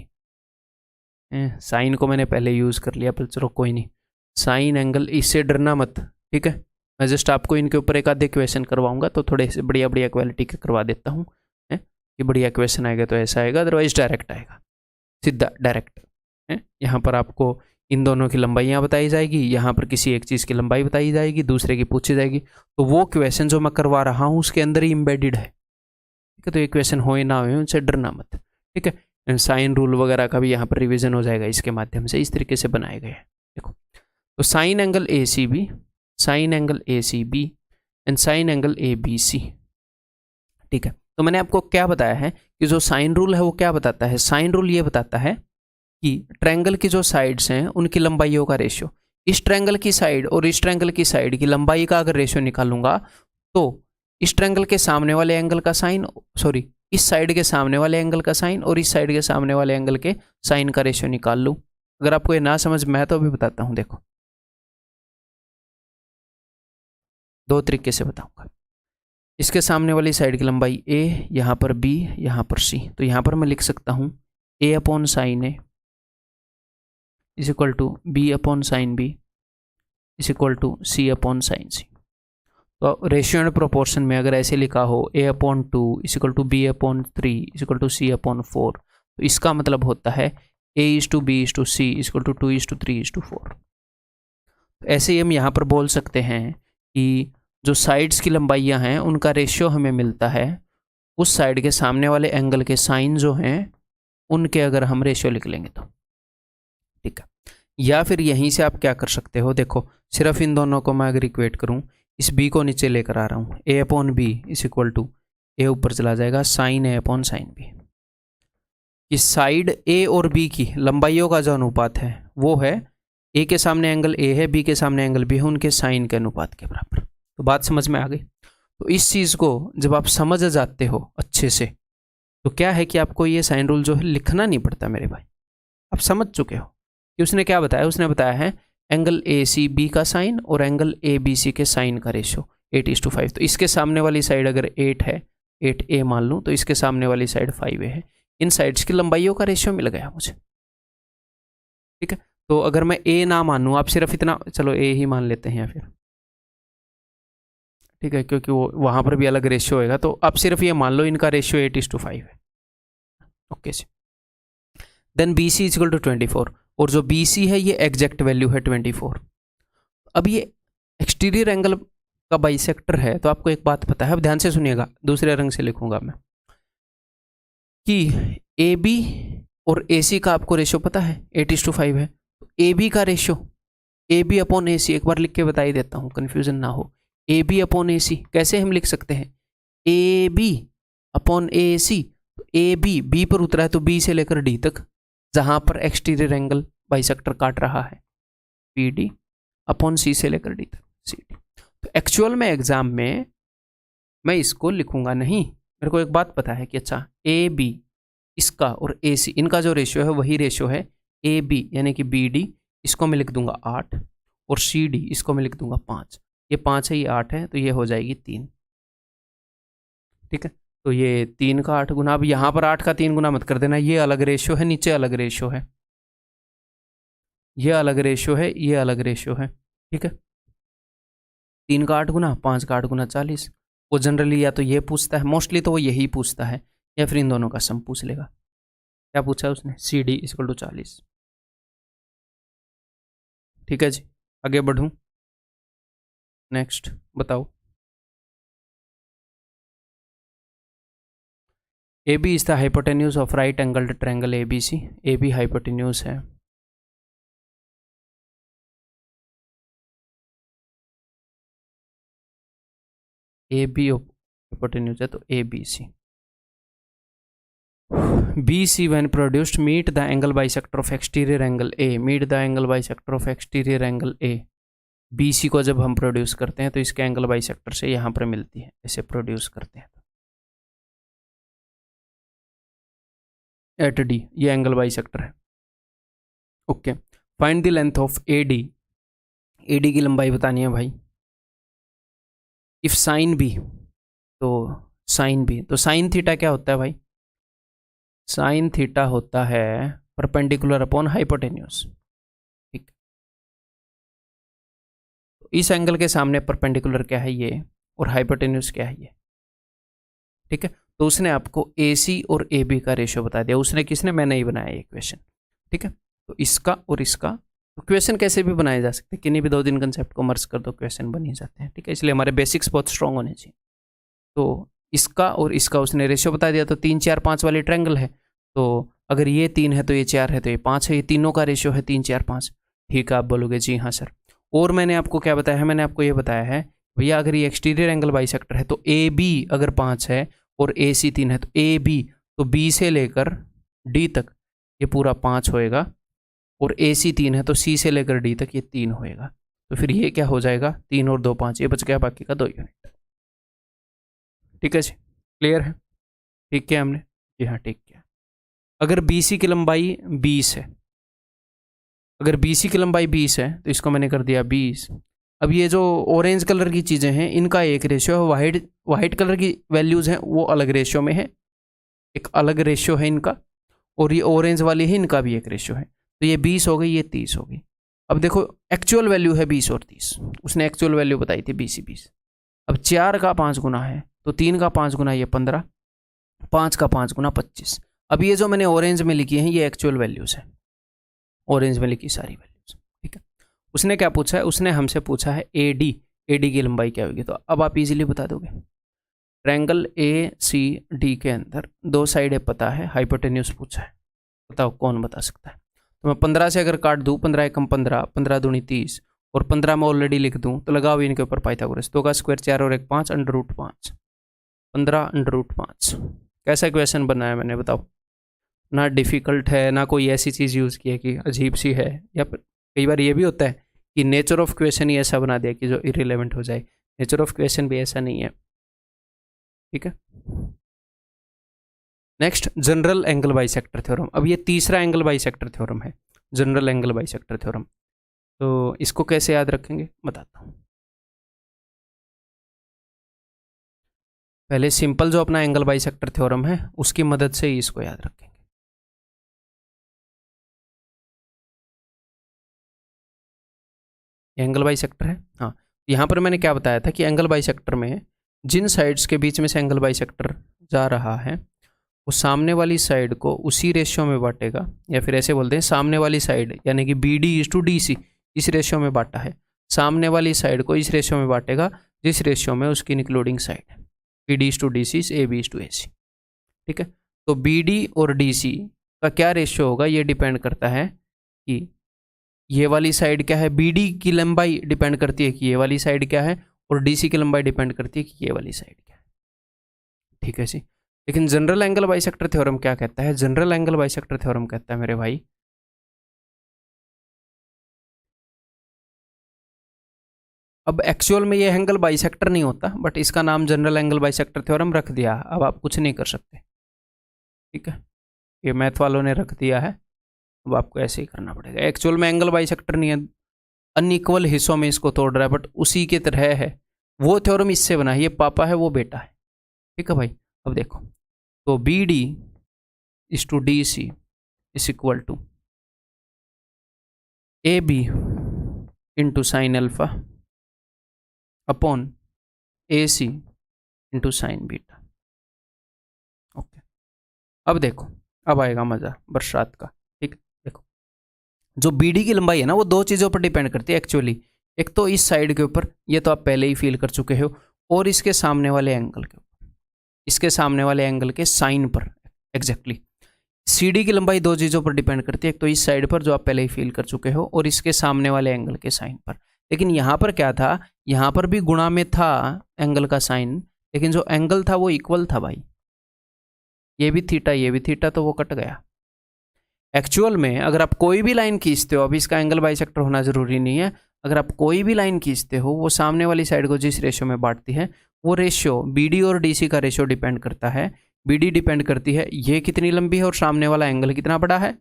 Sine को मैंने पहले यूज़ कर लिया, पर चलो कोई नहीं। साइन एंगल, इससे डरना मत। ठीक है, मैं जस्ट आपको इनके ऊपर एक आधे क्वेश्चन करवाऊंगा तो थोड़े से बढ़िया बढ़िया क्वालिटी के करवा देता हूँ। कि बढ़िया क्वेश्चन आएगा तो ऐसा आएगा, अदरवाइज डायरेक्ट आएगा, सीधा डायरेक्ट। यहाँ पर आपको इन दोनों की लंबाइयाँ बताई जाएगी, यहाँ पर किसी एक चीज़ की लंबाई बताई जाएगी, दूसरे की पूछी जाएगी। तो वो क्वेश्चन जो मैं करवा रहा हूँ उसके अंदर ही इम्बेडेड है। ठीक है, तो ये क्वेश्चन हो ना हो उनसे डरना मत। ठीक है, साइन रूल वगैरह का भी यहाँ पर रिवीजन हो जाएगा इसके माध्यम से। इस तरीके से बनाए गए हैं। देखो, तो sine angle ACB, sign angle ACB and sign angle ABC। ठीक है, तो मैंने आपको क्या बताया है कि जो साइन रूल है वो क्या बताता है? साइन रूल ये बताता है कि ट्रायंगल की जो साइड्स हैं उनकी लंबाइयों का रेशियो, इस ट्रायंगल की साइड और इस ट्रायंगल की साइड की लंबाई का अगर रेशियो निकालूंगा तो इस ट्रायंगल के सामने वाले एंगल का साइन, सॉरी इस साइड के सामने वाले एंगल का साइन और इस साइड के सामने वाले एंगल के साइन का रेशियो निकाल लूँ। अगर आपको ये ना समझ में आए तो अभी बताता हूँ। देखो, दो तरीके से बताऊंगा। इसके सामने वाली साइड की लंबाई A, यहाँ पर B, यहाँ पर C। तो यहाँ पर मैं लिख सकता हूँ A upon sine A is equal to B upon sine B is equal to C upon sine C। तो रेशियो एंड प्रोपोर्शन में अगर ऐसे लिखा हो A upon 2 is equal to B upon 3 is equal to C upon 4, तो इसका मतलब होता है A is to B is to C is equal to 2 is to 3 is to 4। ऐसे ही हम यहाँ पर बोल सकते हैं कि जो साइड्स की लंबाइयाँ हैं उनका रेशियो हमें मिलता है उस साइड के सामने वाले एंगल के साइन जो हैं उनके अगर हम रेशियो लिख लेंगे तो। ठीक है, या फिर यहीं से आप क्या कर सकते हो, देखो सिर्फ इन दोनों को मैं अगर इक्वेट करूं, इस B को नीचे लेकर आ रहा हूं, A upon B is equal to A ऊपर चला जाएगा sine A upon sine B। इस साइड A और B की लंबाइयों का जो अनुपात है वो है A के सामने एंगल A है, B के सामने एंगल B है, उनके साइन के अनुपात के बराबर। तो बात समझ में आ गई। तो इस चीज़ को जब आप समझ जाते हो अच्छे से तो क्या है कि आपको ये साइन रूल जो है लिखना नहीं पड़ता मेरे भाई, आप समझ चुके हो कि उसने क्या बताया। उसने बताया है एंगल ACB का साइन और एंगल ABC के साइन का रेशियो 8:5। तो इसके सामने वाली साइड अगर 8 है, 8A मान लूँ, तो इसके सामने वाली साइड 5A है। इन साइड्स की लंबाइयों का रेशियो मिल गया मुझे। ठीक है, तो अगर मैं A ना मानूँ, आप सिर्फ इतना, चलो A ही मान लेते हैं या फिर, ठीक है, क्योंकि वो वहाँ पर भी अलग रेशियो होएगा। तो आप सिर्फ ये मान लो इनका रेशियो 8:5 है। ओके जी। Then BC is equal to 24 और जो BC है ये एग्जैक्ट वैल्यू है 24। अब ये एक्सटीरियर एंगल का बाइसेक्टर है, तो आपको एक बात पता है, अब ध्यान से सुनिएगा, दूसरे रंग से लिखूंगा मैं, कि AB और AC का आपको रेशियो पता है 8:5 है। तो AB का रेशियो AB अपॉन AC, एक बार लिख के बता ही देता हूँ कन्फ्यूजन ना हो। AB अपॉन AC कैसे हम लिख सकते हैं? AB upon AC। तो AB B पर उतरा है तो B से लेकर D तक जहां पर एक्सटीरियर एंगल बाइसेक्टर काट रहा है, PD अपॉन C से लेकर D तक CD। तो एक्चुअल में एग्जाम में मैं इसको लिखूंगा नहीं, मेरे को एक बात पता है कि अच्छा AB इसका और AC इनका जो रेशियो है वही रेशियो है AB यानी कि BD, इसको मैं लिख दूंगा 8 और CD इसको मैं लिख दूंगा 5। ये 5 है, ये 8 है, तो ये हो जाएगी 3। ठीक है। तो ये 3 का 8 गुना, अब यहाँ पर 8 का 3 गुना मत कर देना, ये अलग रेशियो है, नीचे अलग रेशियो है, ये अलग रेशियो है, ये अलग रेशियो है, ठीक है। 3 का 8 गुना, 5 का 8 गुना 40। वो जनरली या तो ये पूछता है, मोस्टली तो वो यही पूछता है, या फिर इन दोनों का सम पूछ लेगा। क्या पूछा है उसने? C D equal to 40। ठीक है जी, आगे बढ़ूँ। नेक्स्ट बताओ। A B is the hypotenuse of right angled triangle A B C. A B hypotenuse है, ए बी हाइपोटेन्यूज है, तो A B C. B C when produced meet the angle bisector of exterior angle A, meet the angle bisector of exterior angle A. B C को जब हम produce करते हैं तो इसके एंगल बाइसेक्टर से यहाँ पर मिलती है, इसे प्रोड्यूस करते हैं। एट डी ये एंगल बाइसेक्टर है। Okay, find the length of A D. A D की लंबाई बतानी है भाई। इफ साइन बी, तो साइन बी, तो साइन थीटा क्या होता है भाई? साइन थीटा होता है परपेंडिकुलर अपॉन हाइपोटेन्यूज। ठीक, तो इस एंगल के सामने परपेंडिकुलर क्या है? ये, और हाइपोटेन्यूज क्या है? ये। ठीक है, तो उसने आपको ए सी और ए बी का रेशियो बता दिया। उसने किसने? मैंने ही बनाया ये क्वेश्चन। ठीक है, तो इसका और इसका, तो क्वेश्चन कैसे भी बनाए जा सकते हैं, किन्हीं भी 2-3 कंसेप्ट को मर्ज कर दो, क्वेश्चन बन ही जाते हैं। ठीक है, इसलिए हमारे बेसिक्स बहुत स्ट्रॉन्ग होने चाहिए। तो इसका और इसका उसने रेशियो बता दिया, तो 3 4 5 वाली ट्रायंगल है, तो अगर ये 3 है तो ये 4 है, तो ये 5 है, ये तीनों का रेशियो है 3 4 5। ठीक है, आप बोलोगे जी हाँ सर। और मैंने आपको क्या बताया है? मैंने आपको ये बताया है भैया, अगर ये एक्सटीरियर एंगल बाइसेक्टर है तो ए बी अगर 5 है और ए सी 3 है, तो ए बी, तो बी से लेकर डी तक ये पूरा 5 होएगा, और ए सी 3 है तो सी से लेकर डी तक ये 3 होएगा। तो फिर ये क्या हो जाएगा? 3 और 2 5, ये बच गया बाकी का 2 यूनिट। ठीक है जी, क्लियर है? ठीक किया हमने? जी हाँ, ठीक किया। अगर बी सी की लंबाई 20 है, अगर बी सी की लंबाई 20 है तो इसको मैंने कर दिया 20। अब ये जो ऑरेंज कलर की चीज़ें हैं इनका एक रेशियो है, वाइट कलर की वैल्यूज़ हैं वो अलग रेशियो में है, एक अलग रेशियो है इनका, और ये ऑरेंज वाली है इनका भी एक रेशियो है। तो ये 20 हो गई, ये 30 हो गई। अब देखो एक्चुअल वैल्यू है 20 और 30, उसने एक्चुअल वैल्यू बताई थी 20। अब 4 का 5 गुना है तो 3 का 5 गुना ये 15, 5 का 5 गुना 25। अब ये जो मैंने ऑरेंज में लिखी हैं ये एक्चुअल वैल्यूज़ हैं, ऑरेंज में लिखी सारी वैल्यूज़। ठीक है, उसने क्या पूछा है? उसने हमसे पूछा है ए डी की लंबाई क्या होगी। तो अब आप इजीली बता दोगे। ट्रायंगल ए सी डी के अंदर 2 साइडें पता है, हाइपोटेन्यूज पूछा है, बताओ कौन बता सकता है? तो मैं 15 से अगर काट दूँ, 15 एकम 15, 15 दूनी 30, और 15 में ऑलरेडी लिख दूँ, तो लगाओ इनके ऊपर पाइथागोरस। 2 का स्क्वायर 4 और 1 5, √5, 15 √5। कैसा क्वेश्चन बनाया मैंने, बताओ? ना डिफ़िकल्ट है, ना कोई ऐसी चीज़ यूज़ की है कि अजीब सी है, या कई बार ये भी होता है कि नेचर ऑफ क्वेश्चन ही ऐसा बना दिया कि जो इरिलेवेंट हो जाए। नेचर ऑफ क्वेश्चन भी ऐसा नहीं है। ठीक है, next general angle bisector theorem. अब ये तीसरा एंगल बाइसेक्टर थ्योरम है, जनरल एंगल बाइसेक्टर थ्योरम। तो इसको कैसे याद रखेंगे बताता हूँ। पहले सिंपल जो अपना एंगल बाइसेक्टर थ्योरम है उसकी मदद से ही इसको याद रखेंगे। एंगल बाइसेक्टर है, हाँ। यहाँ पर मैंने क्या बताया था कि एंगल बाइसेक्टर में जिन साइड्स के बीच में से एंगल बाइसेक्टर जा रहा है वो सामने वाली साइड को उसी रेशियो में बांटेगा, या फिर ऐसे बोलते हैं सामने वाली साइड यानी कि B D is to D C इस रेशियो में बांटा है, सामने वाली साइड को इस रेशियो में बांटेगा जिस रेशियो में उसकी इंक्लूडिंग साइड है। B D is to D C is A B is to A C. ठीक है, तो बी डी और डी सी का क्या रेशियो होगा ये डिपेंड करता है कि ये वाली साइड क्या है, बी डी की लंबाई डिपेंड करती है कि ये वाली साइड क्या है, और डी सी की लंबाई डिपेंड करती है कि ये वाली साइड क्या है। ठीक है जी, लेकिन जनरल एंगल बाइसेक्टर थ्योरम क्या कहता है? जनरल एंगल बाइसेक्टर थ्योरम कहता है मेरे भाई, अब एक्चुअल में ये एंगल बाइसेक्टर नहीं होता, बट इसका नाम जनरल एंगल बाइसेक्टर थ्योरम रख दिया, अब आप कुछ नहीं कर सकते। ठीक है, ये मैथ वालों ने रख दिया है, अब आपको ऐसे ही करना पड़ेगा। एक्चुअल में एंगल बाइसेक्टर नहीं है, अनइक्वल हिस्सों में इसको तोड़ रहा है, बट उसी के तरह है। वो थ्योरम इससे बना है, ये पापा है वो बेटा है। ठीक है भाई, अब देखो, तो B D is to D C is equal to A B into sine alpha upon A C into sine beta. Okay, अब देखो, अब आएगा मजा बरसात का। ठीक, देखो जो बीडी की लंबाई है ना वो दो चीज़ों पर डिपेंड करती है एक्चुअली। एक तो इस साइड के ऊपर, ये तो आप पहले ही फील कर चुके हो, और इसके सामने वाले एंगल के ऊपर, इसके सामने वाले एंगल के साइन पर एग्जैक्टली। सीडी की लंबाई दो चीज़ों पर डिपेंड करती है, एक तो इस साइड पर जो आप पहले ही फील कर चुके हो, और इसके सामने वाले एंगल के साइन पर। लेकिन यहाँ पर क्या था, यहाँ पर भी गुणा में था एंगल का साइन, लेकिन जो एंगल था वो इक्वल था भाई, ये भी थीटा ये भी थीटा, तो वो कट गया। एक्चुअल में अगर आप कोई भी लाइन खींचते हो, अभी इसका एंगल बाइसेक्टर होना जरूरी नहीं है, अगर आप कोई भी लाइन खींचते हो वो सामने वाली साइड को जिस रेशियो में बांटती है, वो रेशियो बीडी और डीसी का रेशियो डिपेंड करता है। बीडी डिपेंड करती है ये कितनी लंबी है और सामने वाला एंगल कितना बड़ा है।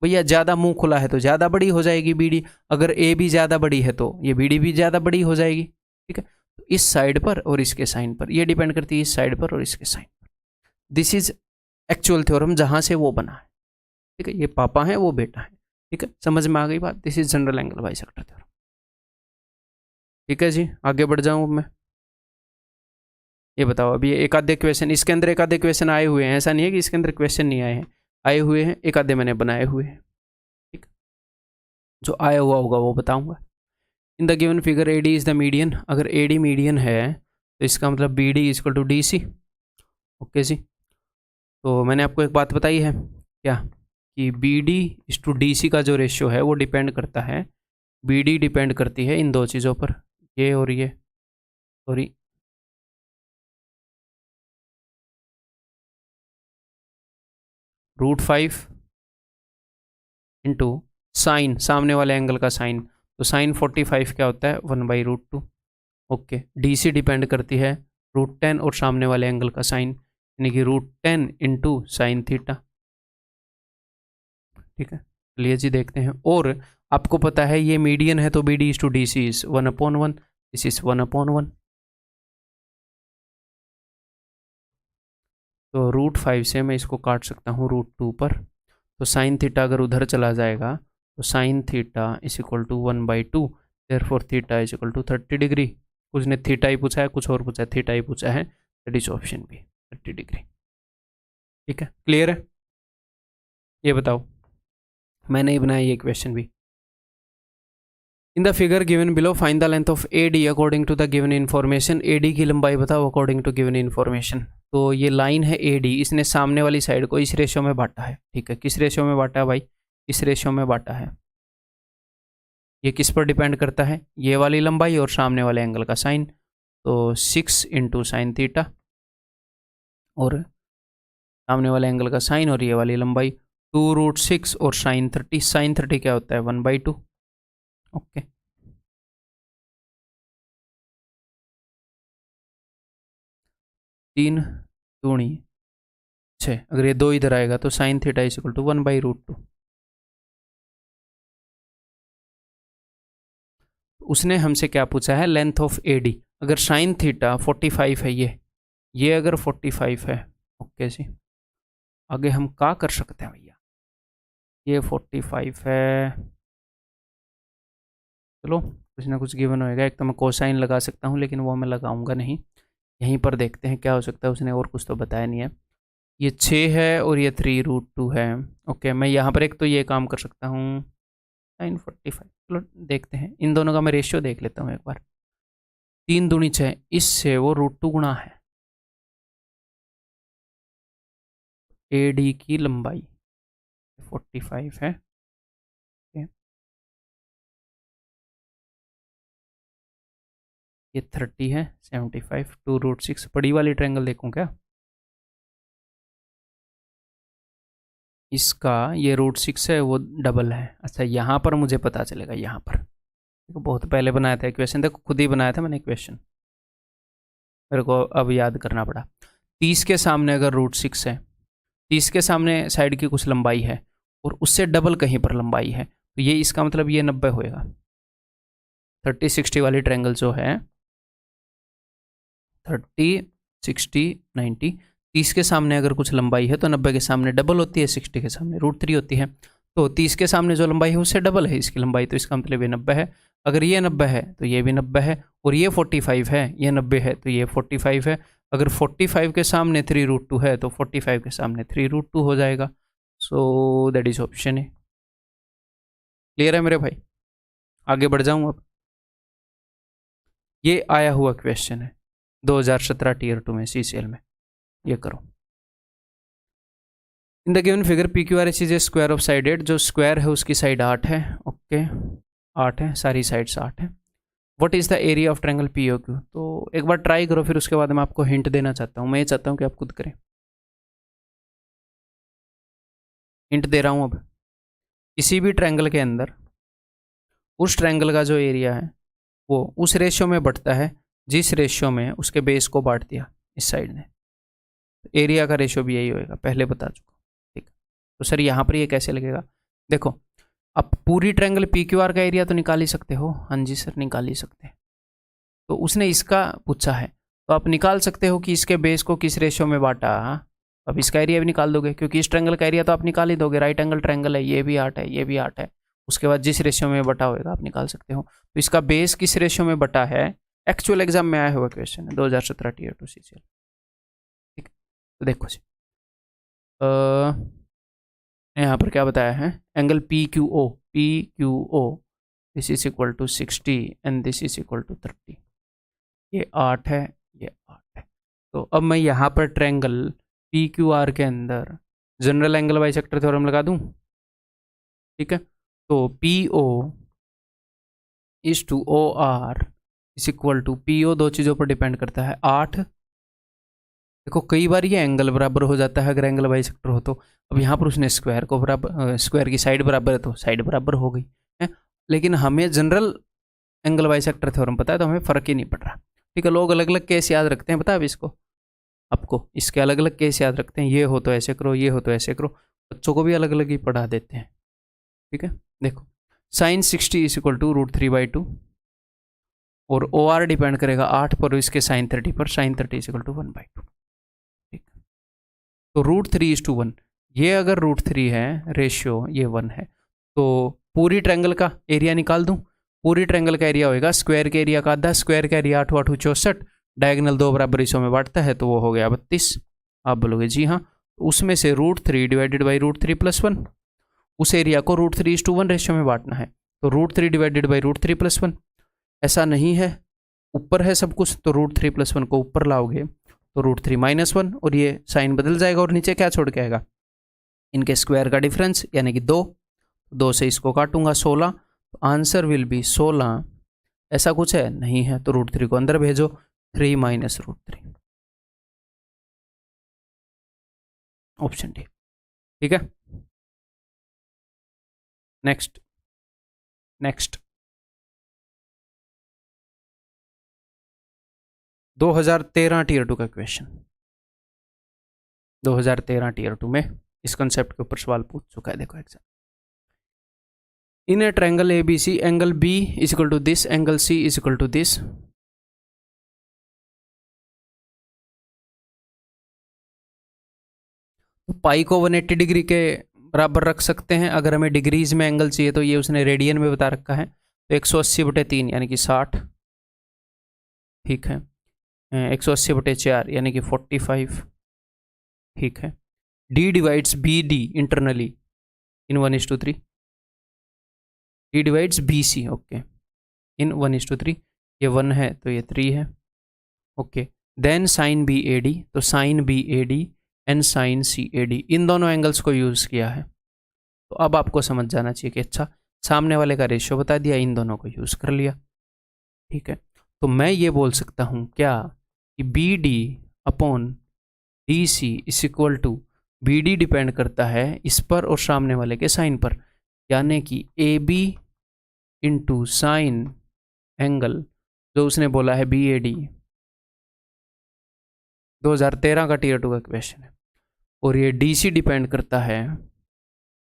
भैया ज़्यादा मुंह खुला है तो ज़्यादा बड़ी हो जाएगी बीडी, अगर ए भी ज़्यादा बड़ी है तो ये बीडी भी ज़्यादा बड़ी हो जाएगी। ठीक है, तो इस साइड पर और इसके साइन पर, ये डिपेंड करती है इस साइड पर और इसके साइन पर। दिस इज एक्चुअल थ्योरम जहाँ से वो बना है। ठीक है, ये पापा है वो बेटा है। ठीक है, समझ में आ गई बात। This is general angle bisector theorem. ठीक है जी, आगे बढ़ जाऊँ मैं। ये बताओ, अभी एक आधे क्वेश्चन इसके अंदर, एक आधे क्वेश्चन आए हुए हैं, ऐसा नहीं है कि इसके अंदर क्वेश्चन नहीं आए हैं, आए हुए हैं, एक आधे मैंने बनाए हुए हैं। ठीक, जो आया हुआ होगा वो बताऊंगा। In the given figure A D is the median, अगर ए डी मीडियन है तो इसका मतलब B D is equal to D C. Okay जी, तो मैंने आपको एक बात बताई है क्या, कि B D is to D C का जो रेशियो है वो डिपेंड करता है, बी डी डिपेंड करती है इन दो चीज़ों पर, ये और ये, सॉरी √5 इंटू साइन, सामने वाले एंगल का साइन, तो साइन 45 क्या होता है 1/√2। ओके, डी सी डिपेंड करती है √10 और सामने वाले एंगल का साइन, यानी कि √10 इंटू साइन थीटा। ठीक है, चलिए जी देखते हैं। और आपको पता है ये मीडियन है तो B D is to D C is 1/1, this is 1/1। तो √5 से मैं इसको काट सकता हूँ √2 पर, तो साइन थीटा अगर उधर चला जाएगा तो sine theta is equal to 1/2, therefore theta is equal to 30 degree. कुछ ने थीटा ही पूछा है, कुछ और पूछा है, थीटा ही पूछा है, that is option B 30 degree. ठीक है, क्लियर है। ये बताओ, मैंने ही बनाया ये क्वेश्चन भी। In the figure given below find the length of A D according to the given information. A D की लंबाई बताओ अकॉर्डिंग टू गिवन इन्फॉर्मेशन। तो ये लाइन है ए डी, इसने सामने वाली साइड को इस रेशियो में बांटा है। ठीक है, किस रेशियो में बांटा है भाई, इस रेशियो में बांटा है। ये किस पर डिपेंड करता है, ये वाली लंबाई और सामने वाले एंगल का साइन, तो 6 इंटू साइन थीटा, और सामने वाले एंगल का साइन और ये वाली लंबाई 2√6 और साइन 30। साइन 30 क्या होता है 1/2। ओके, तीन दूनी 6, अगर ये दो इधर आएगा तो sine theta is equal to 1/√2। उसने हमसे क्या पूछा है, लेंथ ऑफ ए डी। अगर साइन थीटा 45 है, ये अगर 45 है, ओके जी, आगे हम क्या कर सकते हैं भैया, ये 45 है, चलो कुछ ना कुछ गिवन होएगा। एक तो मैं कोसाइन लगा सकता हूँ, लेकिन वो मैं लगाऊंगा नहीं, यहीं पर देखते हैं क्या हो सकता है, उसने और कुछ तो बताया नहीं है। ये 6 है और ये 3√2 है। ओके, मैं यहाँ पर एक तो ये काम कर सकता हूँ, साइन 45, चलो देखते हैं, इन दोनों का मैं रेशियो देख लेता हूँ एक बार। 3 दूनी 6, इससे वो √2 गुणा है ए डी की लंबाई 45 है। ये 30 है, 75, 2√6। बड़ी वाली ट्रायंगल देखूं क्या, इसका ये √6 है, वो डबल है। अच्छा, यहाँ पर मुझे पता चलेगा, यहाँ पर देखो बहुत पहले बनाया था क्वेश्चन, देखो खुद ही बनाया था मैंने क्वेश्चन, मेरे को अब याद करना पड़ा। 30 के सामने अगर √6 है, 30 के सामने साइड की कुछ लंबाई है और उससे डबल कहीं पर लंबाई है, तो ये इसका मतलब ये 90 होएगा। 30-60 वाली ट्रायंगल जो है, 30, 60, 90, 30 के सामने अगर कुछ लंबाई है तो 90 के सामने डबल होती है, 60 के सामने √3 होती है। तो 30 के सामने जो लंबाई है उससे डबल है इसकी लंबाई, तो इसका मतलब ये 90 है। अगर ये 90 है तो ये भी 90 है, और ये 45 है, ये 90 है तो ये 45 है। अगर 45 के सामने 3√2 है तो 45 के सामने 3√2 हो जाएगा। So that is option A. Clear है मेरे भाई? आगे बढ़ जाऊँ अब। ये आया हुआ क्वेश्चन है 2017 टीयर 2 में CCL में। ये करो। इन the given figure PQRS is a square of side 8। जो स्क्वायर है उसकी साइड 8 है। ओके 8 है, सारी साइड्स 8 है। What is the area of triangle POQ? तो एक बार ट्राई करो, फिर उसके बाद मैं आपको हिंट देना चाहता हूँ। मैं ये चाहता हूँ कि आप खुद करें। हिंट दे रहा हूँ अब। किसी भी ट्रायंगल के अंदर उस ट्रायंगल का जो एरिया है वो उस रेशियो में बढ़ता है जिस रेशियो में उसके बेस को बांट दिया इस साइड ने। एरिया का रेशियो भी यही होएगा, पहले बता चुका। ठीक, तो सर यहाँ पर ये कैसे लगेगा? देखो, अब पूरी ट्रायंगल PQR का एरिया तो निकाल ही सकते हो। हाँ जी सर, निकाल ही सकते हैं। तो उसने इसका पूछा है, तो आप निकाल सकते हो कि इसके बेस को किस रेशियो में बांटा। अब इसका एरिया भी निकाल दोगे, क्योंकि इस ट्रायंगल का एरिया तो आप निकाल ही दोगे। राइट एंगल ट्रायंगल है, ये भी 8 है, ये भी 8 है। उसके बाद जिस रेशियो में बटा होगा आप निकाल सकते हो। तो इसका बेस किस रेशियो में बटा है, एक्चुअल एग्जाम में आया हुआ क्वेश्चन है 2017 टीयर 2 CCL। ठीक, तो देखो जी, यहाँ पर क्या बताया है, angle PQO this is equal to 60 and this is equal to 30। ये 8 है, ये 8 है। तो अब मैं यहाँ पर ट्रायंगल PQR के अंदर जनरल एंगल बाइसेक्टर थ्योरम लगा दूँ। ठीक है, तो PO is to OR is equal to PO दो चीज़ों पर डिपेंड करता है, 8। देखो कई बार ये एंगल बराबर हो जाता है अगर एंगल बाइसेक्टर हो तो। अब यहाँ पर उसने स्क्वायर को बराबर, स्क्वायर की साइड बराबर है तो साइड बराबर हो गई है। लेकिन हमें जनरल एंगल बाइसेक्टर थ्योरम पता है तो हमें फ़र्क ही नहीं पड़ रहा। ठीक है, लोग अलग अलग केस याद रखते हैं, पता है इसको आपको, इसके अलग अलग केस याद रखते हैं। ये हो तो ऐसे करो, ये हो तो ऐसे करो। बच्चों को भी अलग अलग ही पढ़ा देते हैं। ठीक है, देखो साइन 60 इज इक्वल टू √3/2 और OR डिपेंड करेगा 8 पर, इसके साइन 30 पर। Sine 30 is equal to 1/2। ठीक, तो √3:1। ये अगर √3 है रेशियो, ये 1 है, तो पूरी ट्रायंगल का एरिया निकाल दूं। पूरी ट्रायंगल का एरिया होएगा स्क्वायर के एरिया का आधा। स्क्वायर का एरिया 8 8 64, डायगोनल 2 बराबर हिस्सों में बांटता है तो वो हो गया 32। आप बोलोगे जी हाँ, उसमें से √3 डिवाइडेड बाई √3 + 1, उस एरिया को √3:1 रेशियो में बांटना है। तो √3 डिवाइडेड बाई √3 + 1। ऐसा नहीं है ऊपर है सब कुछ, तो √3 + 1 को ऊपर लाओगे तो √3 - 1, और ये साइन बदल जाएगा और नीचे क्या छोड़ के आएगा, इनके स्क्वायर का डिफरेंस यानी कि 2 से इसको काटूंगा 16। तो आंसर विल बी 16। ऐसा कुछ है नहीं है तो √3 को अंदर भेजो, 3 - √3, ऑप्शन डी। ठीक है, नेक्स्ट 2013 टीयर 2 का क्वेश्चन। 2013 टीयर 2 में इस कंसेप्ट के ऊपर सवाल पूछ चुका है। देखो exam, in a triangle ABC angle B is equal to this, angle C is equal to this. Pi को 180 डिग्री के बराबर रख सकते हैं। अगर हमें डिग्रीज में एंगल चाहिए तो ये उसने रेडियन में बता रखा है, तो 180/3 यानी कि 60। ठीक है, 180/4 यानी कि 45। ठीक है, D divides BD internally in 1:3। D divides BC okay in 1:3। ये 1 है तो ये 3 है। ओके, देन साइन BAD, तो sine BAD and sine CAD, इन दोनों एंगल्स को यूज़ किया है। तो अब आपको समझ जाना चाहिए कि अच्छा, सामने वाले का रेशियो बता दिया, इन दोनों को यूज़ कर लिया। ठीक है, तो मैं ये बोल सकता हूँ क्या कि BD/DC is equal to, BD depend करता है इस पर और सामने वाले के साइन पर, यानी कि AB इंटू साइन एंगल जो उसने बोला है BAD। 2013 का टीयर 2 का क्वेश्चन है, और ये DC डिपेंड करता है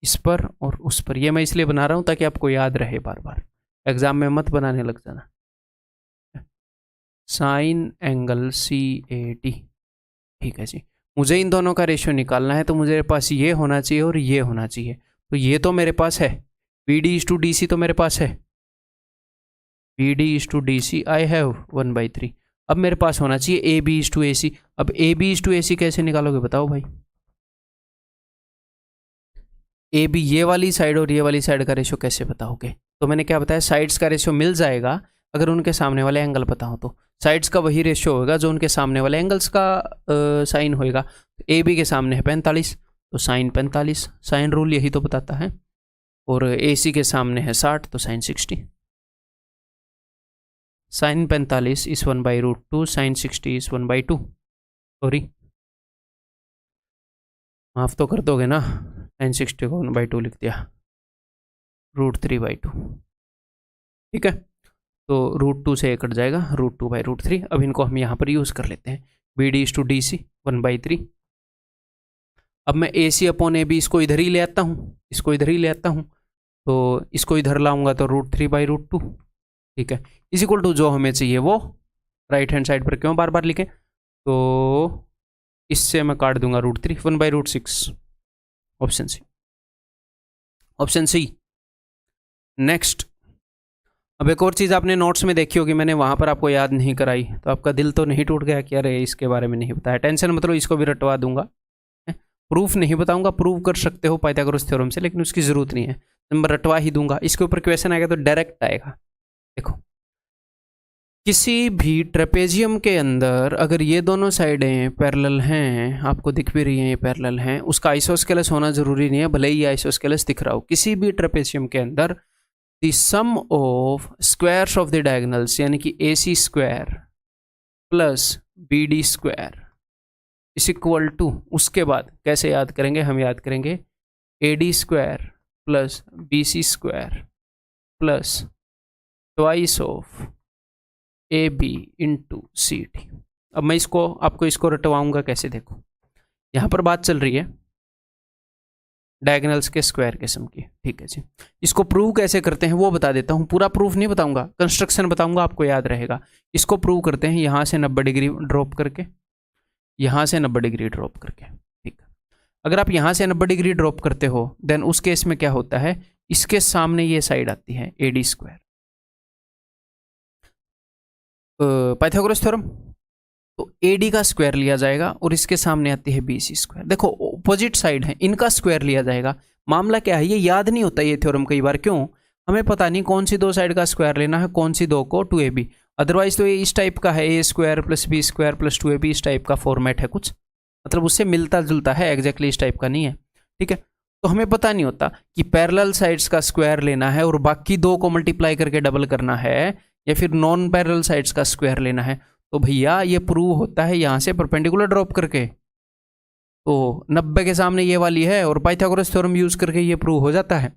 इस पर और उस पर। ये मैं इसलिए बना रहा हूँ ताकि आपको याद रहे, बार बार एग्जाम में मत बनाने लग जाना। Sign angle CAD। ठीक है जी, मुझे इन दोनों का रेशियो निकालना है, तो मुझे पास ये होना चाहिए और ये होना चाहिए। तो ये तो मेरे पास है, BD/DC तो मेरे पास है, BD/DC आई हैव 1/3। अब मेरे पास होना चाहिए AB/AC। अब AB/AC कैसे निकालोगे बताओ भाई? AB ये वाली साइड और ये वाली साइड का रेशियो कैसे बताओगे? तो मैंने क्या बताया, साइड्स का रेशियो मिल जाएगा अगर उनके सामने वाले एंगल पता हो। तो साइड्स का वही रेशियो होगा जो उनके सामने वाले एंगल्स का साइन होएगा। AB के सामने है 45, तो साइन 45, साइन रूल यही तो बताता है। और AC के सामने है 60, तो साइन 60। साइन 45 इस 1/√2, साइन 60 इस 1/2। सॉरी, माफ तो कर दोगे ना, साइन 60 को 1/2 लिख दिया, √3/2। ठीक है, तो √2 से कट जाएगा, √2/√3। अब इनको हम यहाँ पर यूज़ कर लेते हैं, BD/DC 1/3। अब मैं AC/AB इसको इधर ही ले आता हूँ, इसको इधर ही ले आता हूँ, तो इसको इधर लाऊंगा तो √3/√2। ठीक है, इज इक्वल टू जो हमें चाहिए वो राइट हैंड साइड पर क्यों बार बार लिखें, तो इससे मैं काट दूंगा √3, 1/√6। Option C, option C. Next, अब एक और चीज़ आपने नोट्स में देखी होगी, मैंने वहाँ पर आपको याद नहीं कराई, तो आपका दिल तो नहीं टूट गया कि अरे इसके बारे में नहीं बताया। टेंशन मतलब इसको भी रटवा दूंगा, प्रूफ नहीं बताऊंगा, प्रूव कर सकते हो पाइथागोरस थ्योरम से, लेकिन उसकी ज़रूरत नहीं है, मैं रटवा ही दूंगा। इसके ऊपर क्वेश्चन आएगा तो डायरेक्ट आएगा। देखो, किसी भी ट्रेपेजियम के अंदर अगर ये दोनों साइडें पैरेलल हैं, आपको दिख भी रही हैं ये पैरेलल हैं, उसका आइसोस्केलस होना जरूरी नहीं है, भले ही आइसोस्केलस दिख रहा हो। किसी भी ट्रेपेजियम के अंदर the sum of squares of the diagonals, यानी कि AC square plus BD square is equal to, उसके बाद कैसे याद करेंगे, हम याद करेंगे AD square plus BC square plus twice of AB into CD। अब मैं इसको आपको इसको रटवाऊंगा कैसे, देखो यहाँ पर बात चल रही है डायगोनल्स के स्क्वायर के सम की। ठीक है जी, इसको प्रूव कैसे करते हैं वो बता देता हूँ, पूरा प्रूफ नहीं बताऊंगा, कंस्ट्रक्शन बताऊंगा, आपको याद रहेगा। इसको प्रूव करते हैं यहाँ से 90 डिग्री ड्रॉप करके, यहाँ से 90 डिग्री ड्रॉप करके। ठीक है, अगर आप यहाँ से 90 डिग्री ड्रॉप करते हो देन उस केस में क्या होता है, इसके सामने ये साइड आती है AD स्क्वायर, पाइथागोरस थ्योरम, तो AD का स्क्वायर लिया जाएगा और इसके सामने आती है BC स्क्वायर। देखो ऑपोजिट साइड है, इनका स्क्वायर लिया जाएगा। मामला क्या है, ये याद नहीं होता ये थ्योरम कई बार, क्यों, हमें पता नहीं कौन सी दो साइड का स्क्वायर लेना है, कौन सी दो को 2AB। अदरवाइज तो ये इस टाइप का है, A square plus B square plus 2AB, इस टाइप का फॉर्मेट है कुछ, मतलब उससे मिलता जुलता है, एग्जैक्टली इस टाइप का नहीं है। ठीक है, तो हमें पता नहीं होता कि पैरेलल साइड्स का स्क्वायर लेना है और बाकी दो को मल्टीप्लाई करके डबल करना है, या फिर नॉन पैरेलल साइड्स का स्क्वायर लेना है। तो भैया ये प्रूव होता है यहाँ से परपेंडिकुलर ड्रॉप करके, तो 90 के सामने ये वाली है और पाइथागोरस थ्योरम यूज करके ये प्रूव हो जाता है।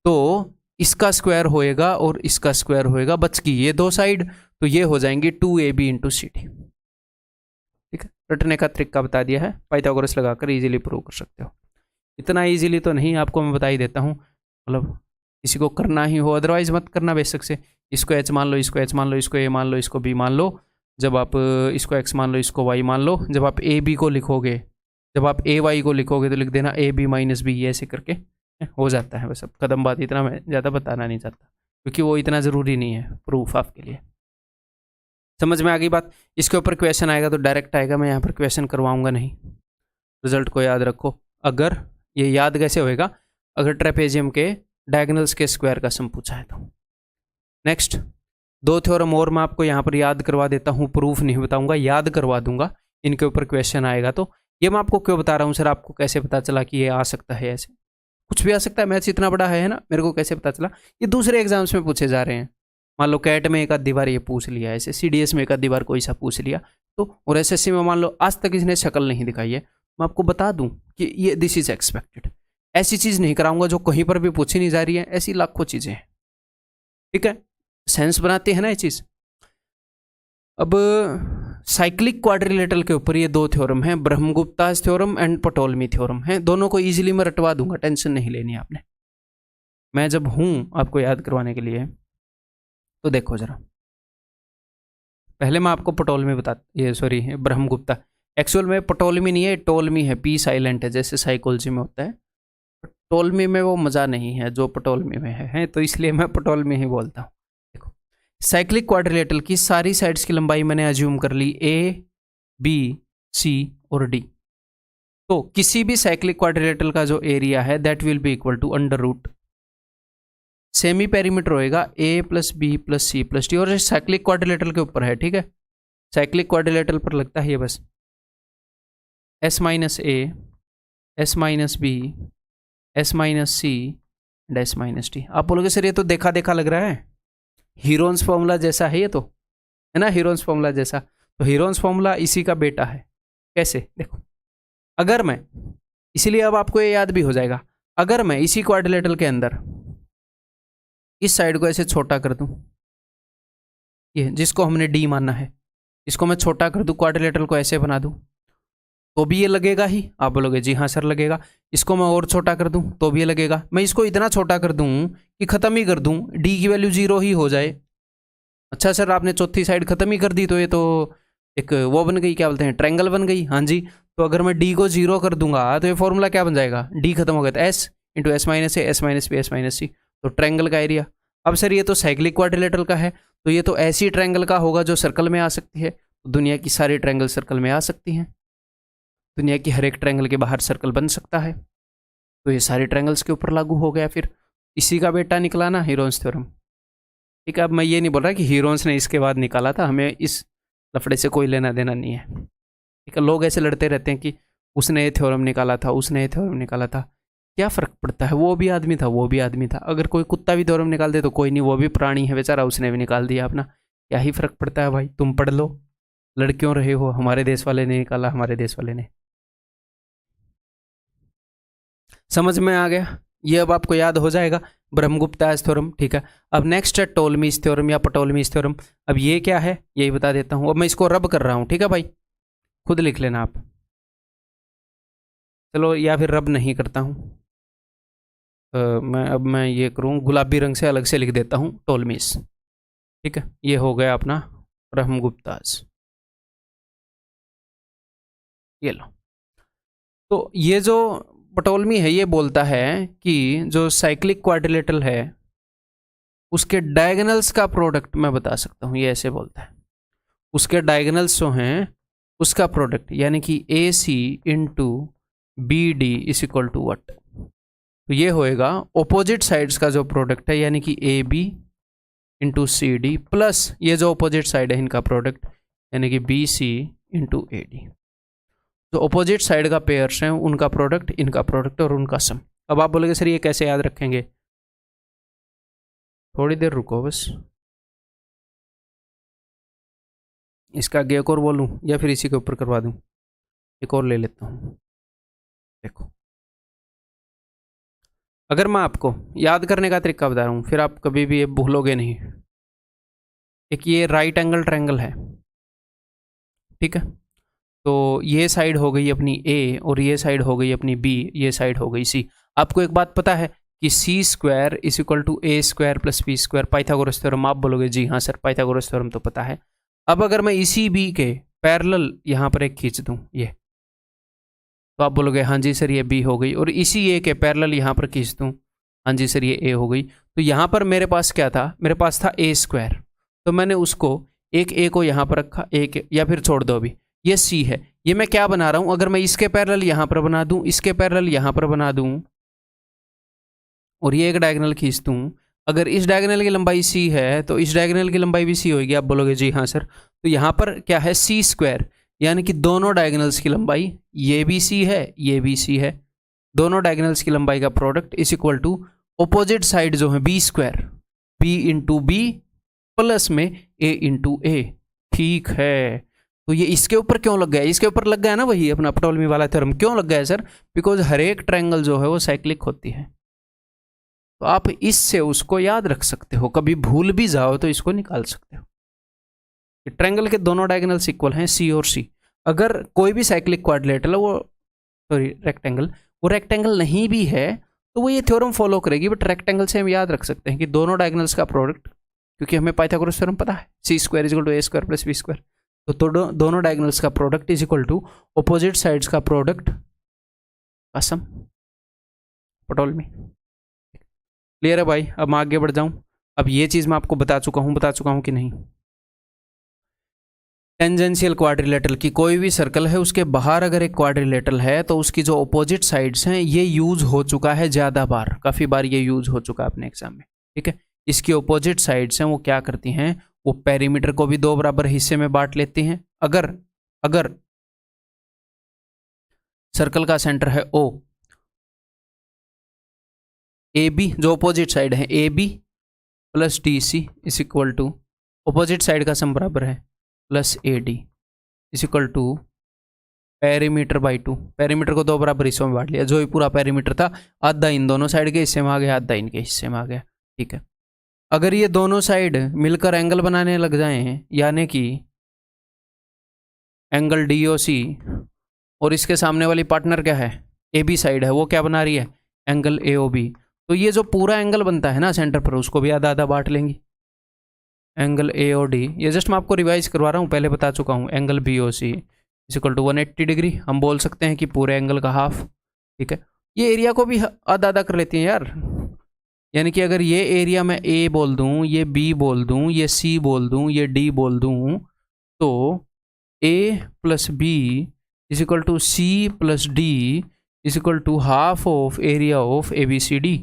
तो इसका स्क्वायर होएगा और इसका स्क्वायर होएगा, बच की ये दो साइड, तो ये हो जाएंगी 2AB इंटू CD। ठीक है, रटने का ट्रिक का बता दिया है, पाइथागोरस लगाकर इजीली प्रूव कर सकते हो। इतना इजीली तो नहीं, आपको मैं बता ही देता हूँ, मतलब किसी को करना ही हो, अदरवाइज मत करना बेशक से। इसको H मान लो, इसको H मान लो, इसको A मान लो, इसको B मान लो, जब आप इसको X मान लो, इसको Y मान लो। जब आप AB को लिखोगे, जब आप AY को लिखोगे तो लिख देना AB माइनस B, ऐसे करके हो जाता है। बस अब कदम बात, इतना मैं ज़्यादा बताना नहीं चाहता क्योंकि वो इतना ज़रूरी नहीं है प्रूफ आपके लिए। समझ में आ गई बात? इसके ऊपर क्वेश्चन आएगा तो डायरेक्ट आएगा, मैं यहाँ पर क्वेश्चन करवाऊंगा नहीं। रिजल्ट को याद रखो। अगर ये याद कैसे होएगा, अगर ट्रेपेजियम के डायगोनल्स के स्क्वायर का सम पूछा है तो। नेक्स्ट, दो थ्योरम और मैं आपको यहाँ पर याद करवा देता हूँ, प्रूफ नहीं बताऊंगा, याद करवा दूंगा, इनके ऊपर क्वेश्चन आएगा। तो ये मैं आपको क्यों बता रहा हूँ सर, आपको कैसे पता चला कि ये आ सकता है, ऐसे कुछ भी आ सकता है, मैथ्स इतना बड़ा है ना, मेरे को कैसे पता चला? ये दूसरे एग्जाम्स में पूछे जा रहे हैं। मान लो कैट में एक आध बार ये पूछ लिया, ऐसे CDS में एक आध बार कोई सा पूछ लिया, तो और SSC में मान लो आज तक इसने शक्ल नहीं दिखाई है, मैं आपको बता दूं कि ये दिस इज एक्सपेक्टेड। ऐसी चीज़ नहीं कराऊंगा जो कहीं पर भी पूछी नहीं जा रही है, ऐसी लाखों चीज़ें हैं। ठीक है, सेंस बनाते हैं ना ये चीज़। अब साइक्लिक क्वाड्रिलेटरल के ऊपर ये दो थ्योरम हैं, ब्रह्मगुप्तास थ्योरम एंड पटोलमी थ्योरम हैं। दोनों को इजीली मैं रटवा दूंगा, टेंशन नहीं लेनी आपने। मैं जब हूं आपको याद करवाने के लिए, तो देखो जरा, पहले मैं आपको पटोलमी ब्रह्मगुप्ता एक्चुअल में पटोलमी नहीं है, टोलमी है, पी साइलेंट है, जैसे साइकोलॉजी में होता है। टोलमी में वो मज़ा नहीं है जो पटोलमी में है, तो इसलिए मैं पटोलमी ही बोलता हूँ। देखो, साइक्लिक क्वाड्रिलेटरल की सारी साइड्स की लंबाई मैंने अज्यूम कर ली ए, बी, सी और डी। तो किसी भी साइक्लिक क्वाड्रिलेटरल का जो एरिया है that will be equal to under root semi perimeter होएगा A plus B plus C plus D, और ये साइक्लिक क्वाड्रिलेटरल के ऊपर है, ठीक है। साइक्लिक क्वाड्रिलेटरल पर लगता है ये बस S minus A, S minus B, S minus C and S minus D. आप बोलोगे सर ये तो देखा देखा लग रहा है, हीरोन्स फॉर्मूला जैसा है ये तो, है ना, हीरोन्स फॉर्मूला जैसा। तो हीरोन्स फॉर्मूला इसी का बेटा है। कैसे? देखो, अगर मैं, इसीलिए अब आपको ये याद भी हो जाएगा, अगर मैं इसी क्वाड्रिलेटरल के अंदर इस साइड को ऐसे छोटा कर दूं, ये जिसको हमने डी माना है, इसको मैं छोटा कर दूं, क्वाड्रिलेटरल को ऐसे बना दूं, तो भी ये लगेगा ही। आप बोलोगे जी हाँ सर लगेगा। इसको मैं और छोटा कर दूं तो भी ये लगेगा। मैं इसको इतना छोटा कर दूं कि खत्म ही कर दूं, डी की वैल्यू 0 ही हो जाए। अच्छा सर आपने चौथी साइड खत्म ही कर दी, तो ये तो एक वो बन गई, क्या बोलते हैं, ट्रायंगल बन गई। हाँ जी, तो अगर मैं डी को 0 कर दूंगा तो ये फॉर्मूला क्या बन जाएगा, डी खत्म हो गया तो S into S minus A, S minus B, S minus C, तो ट्रायंगल का एरिया। अब सर ये तो साइक्लिक क्वाड्रिलेटरल का है, तो ये तो ऐसी ट्रायंगल का होगा जो सर्कल में आ सकती है। दुनिया की सारी ट्रायंगल सर्कल में आ सकती हैं, दुनिया की हर एक ट्रायंगल के बाहर सर्कल बन सकता है, तो ये सारे ट्रायंगल्स के ऊपर लागू हो गया। फिर इसी का बेटा निकला ना हीरोन्स थ्योरम। ठीक है, अब मैं ये नहीं बोल रहा कि हीरोन्स ने इसके बाद निकाला था, हमें इस लफड़े से कोई लेना देना नहीं है। ठीक है, लोग ऐसे लड़ते रहते हैं कि उसने ये थ्योरम निकाला था, उसने ये थ्योरम निकाला था, क्या फ़र्क पड़ता है, वो भी आदमी था, वो भी आदमी था। अगर कोई कुत्ता भी थ्योरम निकाल दे तो कोई नहीं, वो भी प्राणी है बेचारा, उसने भी निकाल दिया अपना, क्या ही फ़र्क पड़ता है भाई, तुम पढ़ लो, लड़ क्यों रहे हो, हमारे देश वाले ने निकाला, हमारे देश वाले ने। समझ में आ गया, ये अब आपको याद हो जाएगा, ब्रह्मगुप्तास थ्योरम। ठीक है, अब नेक्स्ट है टोलमीज थ्योरम या पटोलमीज थ्योरम। अब ये क्या है यही बता देता हूँ। अब मैं इसको रब कर रहा हूँ, ठीक है भाई, खुद लिख लेना आप। चलो, या फिर रब नहीं करता हूँ, मैं ये करूँ, गुलाबी रंग से अलग से लिख देता हूँ टोलमीज। ठीक है, ये हो गया अपना ब्रह्मगुप्तास, ये लो। तो ये जो पटोलमी है ये बोलता है कि जो साइक्लिक क्वाड्रिलेटरल है उसके डायगोनल्स का प्रोडक्ट मैं बता सकता हूँ, ये ऐसे बोलता है, उसके डायगोनल्स जो हैं उसका प्रोडक्ट, यानी कि A C into B D is equal to what, तो ये होएगा ओपोजिट साइड्स का जो प्रोडक्ट है, यानी कि A B into C D plus ये जो ओपोजिट साइड है इनका प्रोडक्ट, यानी कि B C into A D. जो अपोजिट साइड का पेयर्स हैं उनका प्रोडक्ट, इनका प्रोडक्ट और उनका सम। अब आप बोलोगे सर ये कैसे याद रखेंगे, थोड़ी देर रुको बस, इसका आगे एक और बोलूं या फिर इसी के ऊपर करवा दूं, एक और ले लेता हूं। देखो, अगर मैं आपको याद करने का तरीका बता रहा हूं फिर आप कभी भी ये भूलोगे नहीं। एक ये राइट एंगल ट्रायंगल है, ठीक है, तो ये साइड हो गई अपनी ए और ये साइड हो गई अपनी बी, ये साइड हो गई सी। आपको एक बात पता है कि C square is equal to A square plus B square, Pythagoras theorem. आप बोलोगे जी हाँ सर पाइथागोरस थ्योरम तो पता है। अब अगर मैं इसी बी के पैरेलल यहाँ पर एक खींच दूँ ये, तो आप बोलोगे हाँ जी सर ये बी हो गई, और इसी ए के पैरेलल यहाँ पर खींच दूँ, हाँ जी सर ये ए हो गई। तो यहाँ पर मेरे पास क्या था, मेरे पास था ए स्क्वायर, तो मैंने उसको एक ए को यहाँ पर रखा, एक, या फिर छोड़ दो अभी, ये सी है। ये मैं क्या बना रहा हूं, अगर मैं इसके पैरेलल यहां पर बना दूं, इसके पैरेलल यहां पर बना दूं, और ये एक डायगोनल खींच दूं, अगर इस डायगोनल की लंबाई सी है तो इस डायगोनल की लंबाई भी सी होगी। आप बोलोगे जी हाँ सर, तो यहां पर क्या है सी स्क्वायर, यानी कि दोनों डायगोनल्स की लंबाई, ये भी सी है ये भी सी है, दोनों डायगोनल्स की लंबाई का product is equal to opposite side जो है B square, B into B plus में ए इंटू ए। ठीक है, तो ये इसके ऊपर क्यों लग गया, इसके ऊपर लग गया ना वही अपना पटोलमी वाला थ्योरम। क्यों लग गया है सर, बिकॉज हर एक ट्रायंगल जो है वो साइक्लिक होती है, तो आप इससे उसको याद रख सकते हो, कभी भूल भी जाओ तो इसको निकाल सकते हो। ट्रायंगल के दोनों डायगोनल्स इक्वल हैं सी और सी। अगर कोई भी साइक्लिक क्वाड्रिलेटरल वो रेक्टेंगल, वो रेक्टेंगल नहीं भी है तो वो ये थ्योरम फॉलो करेगी, बट रेक्टेंगल से हम याद रख सकते हैं कि दोनों डायगोनल्स का प्रोडक्ट, क्योंकि हमें पाइथागोरस थ्योरम पता है, C square is equal to A square plus B square. तो दोनों डायगोनल्स का product is equal to opposite sides का प्रोडक्ट का सम। पटोल में क्लियर है भाई। अब मैं आगे बढ़ जाऊं। अब ये चीज मैं आपको बता चुका हूं कि नहीं। टेंजेंशियल क्वाड्रिलेटरल की कोई भी सर्कल है उसके बाहर अगर एक क्वाड्रिलेटरल है तो उसकी जो अपोजिट साइड्स हैं ये यूज हो चुका है ज़्यादा बार, काफ़ी बार ये यूज हो चुका है अपने एग्जाम में। ठीक है, इसकी अपोजिट साइड्स हैं वो क्या करती हैं, वो पेरीमीटर को भी दो बराबर हिस्से में बांट लेती हैं। अगर सर्कल का सेंटर है ओ, ए बी जो अपोजिट साइड है A B plus D C is equal to opposite side का सम बराबर है plus A D is equal to perimeter by 2। Perimeter को दो बराबर हिस्सों में बांट लिया, जो ही पूरा पेरीमीटर था आधा इन दोनों साइड के हिस्से में आ गया, आधा इनके हिस्से में आ गया। ठीक है, अगर ये दोनों साइड मिलकर एंगल बनाने लग जाएं, यानी कि एंगल डी ओ सी, और इसके सामने वाली पार्टनर क्या है ए बी साइड है, वो क्या बना रही है एंगल ए ओ बी, तो ये जो पूरा एंगल बनता है ना सेंटर पर उसको भी आधा आधा बांट लेंगी। एंगल ए ओ डी, ये जस्ट मैं आपको रिवाइज करवा रहा हूँ, पहले बता चुका हूँ। Angle B O C is equal to 180 degree, हम बोल सकते हैं कि पूरे एंगल का हाफ। ठीक है, ये एरिया को भी आधा आधा कर लेती हैं यार, यानी कि अगर ये एरिया मैं ए बोल दूँ, ये बी बोल दूँ, ये सी बोल दूँ, ये डी बोल दूँ, तो A plus B is equal to C plus D is equal to half of area of A B C D.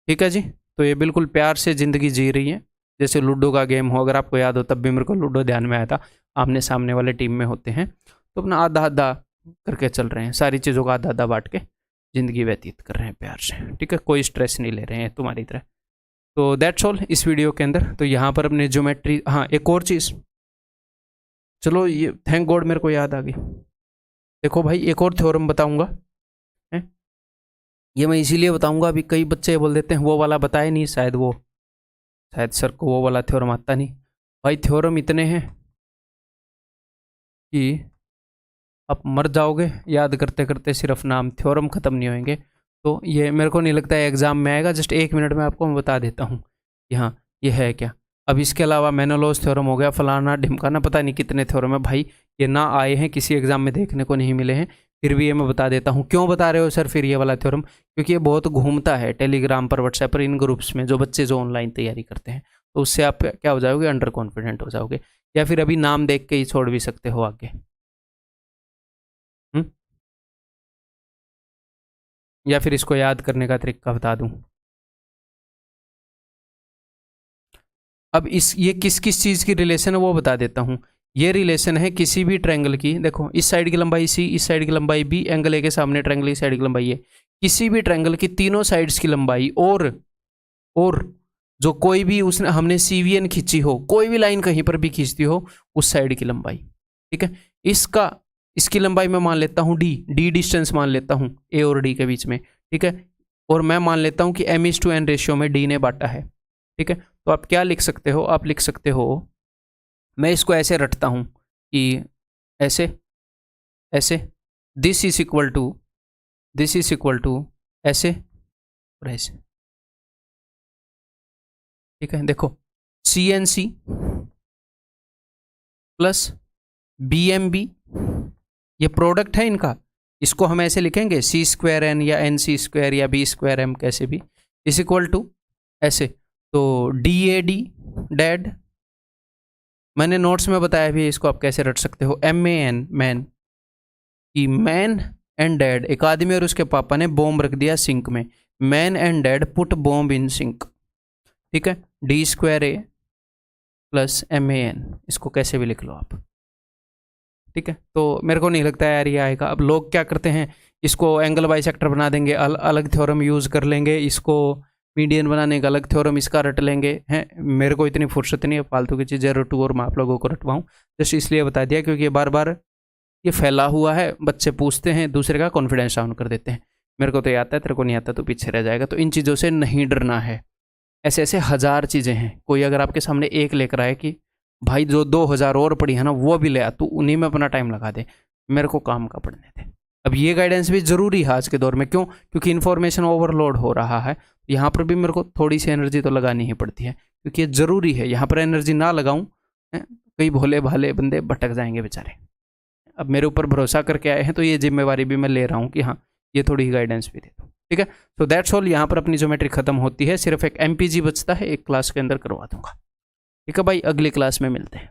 ठीक है जी। तो ये बिल्कुल प्यार से ज़िंदगी जी रही है, जैसे लूडो का गेम हो। अगर आपको याद हो तब भी मेरे को लूडो ध्यान में आया था। आमने सामने वाले टीम में होते हैं तो अपना आधा आधा करके चल रहे हैं, सारी चीज़ों का आधा आधा बांट के ज़िंदगी व्यतीत कर रहे हैं प्यार से। ठीक है, कोई स्ट्रेस नहीं ले रहे हैं तुम्हारी तरह। तो दैट्स ऑल इस वीडियो के अंदर। तो यहाँ पर अपने ज्योमेट्री, हाँ एक और चीज़, चलो ये थैंक गॉड मेरे को याद आ गई। देखो भाई एक और थ्योरम बताऊंगा, ये मैं इसीलिए बताऊंगा, अभी कई बच्चे बोल देते हैं वो वाला बताए नहीं, शायद सर को वो वाला थ्योरम आता नहीं। भाई थ्योरम इतने हैं कि आप मर जाओगे याद करते करते, सिर्फ नाम, थ्योरम ख़त्म नहीं होंगे। तो ये मेरे को नहीं लगता है एग्ज़ाम में आएगा, जस्ट 1 मिनट में आपको मैं बता देता हूँ कि हाँ ये है क्या। अब इसके अलावा मेनोलोस थ्योरम हो गया, फलाना ढिमकाना, पता नहीं कितने थ्योरम है भाई, ये ना आए हैं किसी एग्ज़ाम में, देखने को नहीं मिले हैं, फिर भी ये मैं बता देता हूँ। क्यों बता रहे हो सर फिर ये वाला थ्योरम, क्योंकि ये बहुत घूमता है टेलीग्राम पर, व्हाट्सएप पर, इन ग्रुप्स में, जो बच्चे जो ऑनलाइन तैयारी करते हैं, तो उससे आप क्या हो जाओगे, अंडर कॉन्फिडेंट हो जाओगे, या फिर अभी नाम देख के ही छोड़ भी सकते हो आगे। या फिर इसको याद करने का तरीका बता दूं। अब ये किस किस चीज़ की रिलेशन है वो बता देता हूँ। ये रिलेशन है किसी भी ट्रायंगल की, देखो इस साइड की लंबाई सी, इस साइड की लंबाई बी, एंगल ए के सामने ट्रायंगल की साइड की लंबाई है, किसी भी ट्रायंगल की तीनों साइड्स की लंबाई, और जो कोई भी उसने हमने CVN खींची हो, कोई भी लाइन कहीं पर भी खींचती हो, उस साइड की लंबाई। ठीक है, इसकी लंबाई मैं मान लेता हूँ डी डिस्टेंस मान लेता हूँ ए और डी के बीच में। ठीक है, और मैं मान लेता हूँ कि m/n रेशियो में डी ने बांटा है। ठीक है, तो आप क्या लिख सकते हो, आप लिख सकते हो, मैं इसको ऐसे रटता हूँ कि ऐसे दिस इज इक्वल टू ऐसे और ऐसे। ठीक है, देखो CNC प्लस BMB ये प्रोडक्ट है इनका, इसको हम ऐसे लिखेंगे C²N या NC² या B²M, कैसे भी, इज इक्वल टू ऐसे। तो DAD डैड, मैंने नोट्स में बताया भी इसको आप कैसे रट सकते हो, MAN मैन, कि मैन एंड डैड, एक आदमी और उसके पापा ने बॉम्ब रख दिया सिंक में, man and dad put bomb in sync. ठीक है, D² प्लस MAN, इसको कैसे भी लिख लो आप। ठीक है, तो मेरे को नहीं लगता यार ये आएगा। अब लोग क्या करते हैं, इसको एंगल बाइसेक्टर बना देंगे, अलग थ्योरम यूज़ कर लेंगे, इसको मीडियन बनाने का अलग थ्योरम इसका रट लेंगे हैं। मेरे को इतनी फुर्सत नहीं है फालतू की चीज़ें रटूँ और मैं आप लोगों को रटवाऊँ, जस्ट इसलिए बता दिया क्योंकि बार बार ये फैला हुआ है, बच्चे पूछते हैं, दूसरे का कॉन्फिडेंस डाउन कर देते हैं। मेरे को तो ये आता है, तेरे को नहीं आता तो पीछे रह जाएगा। तो इन चीज़ों से नहीं डरना है, ऐसे ऐसे 1000 चीज़ें हैं। कोई अगर आपके सामने एक लेकर आए कि भाई जो 2000 और पड़ी है ना वो भी ले आ, तू उन्हीं में अपना टाइम लगा दे, मेरे को काम का पढ़ने दे। अब ये गाइडेंस भी ज़रूरी है आज के दौर में, क्यों? क्योंकि इन्फॉर्मेशन ओवरलोड हो रहा है। यहाँ पर भी मेरे को थोड़ी सी एनर्जी तो लगानी ही पड़ती है, क्योंकि ये ज़रूरी है। यहाँ पर एनर्जी ना लगाऊं, कई भोले भाले बंदे भटक जाएंगे बेचारे। अब मेरे ऊपर भरोसा करके आए हैं तो ये जिम्मेवारी भी मैं ले रहा हूँ कि हाँ, ये थोड़ी गाइडेंस भी दे दो, ठीक है। So that's all. यहाँ पर अपनी ज्योमेट्री खत्म होती है, सिर्फ एक MPG बचता है, एक क्लास के अंदर करवा दूंगा, ठीक है भाई। अगली क्लास में मिलते हैं।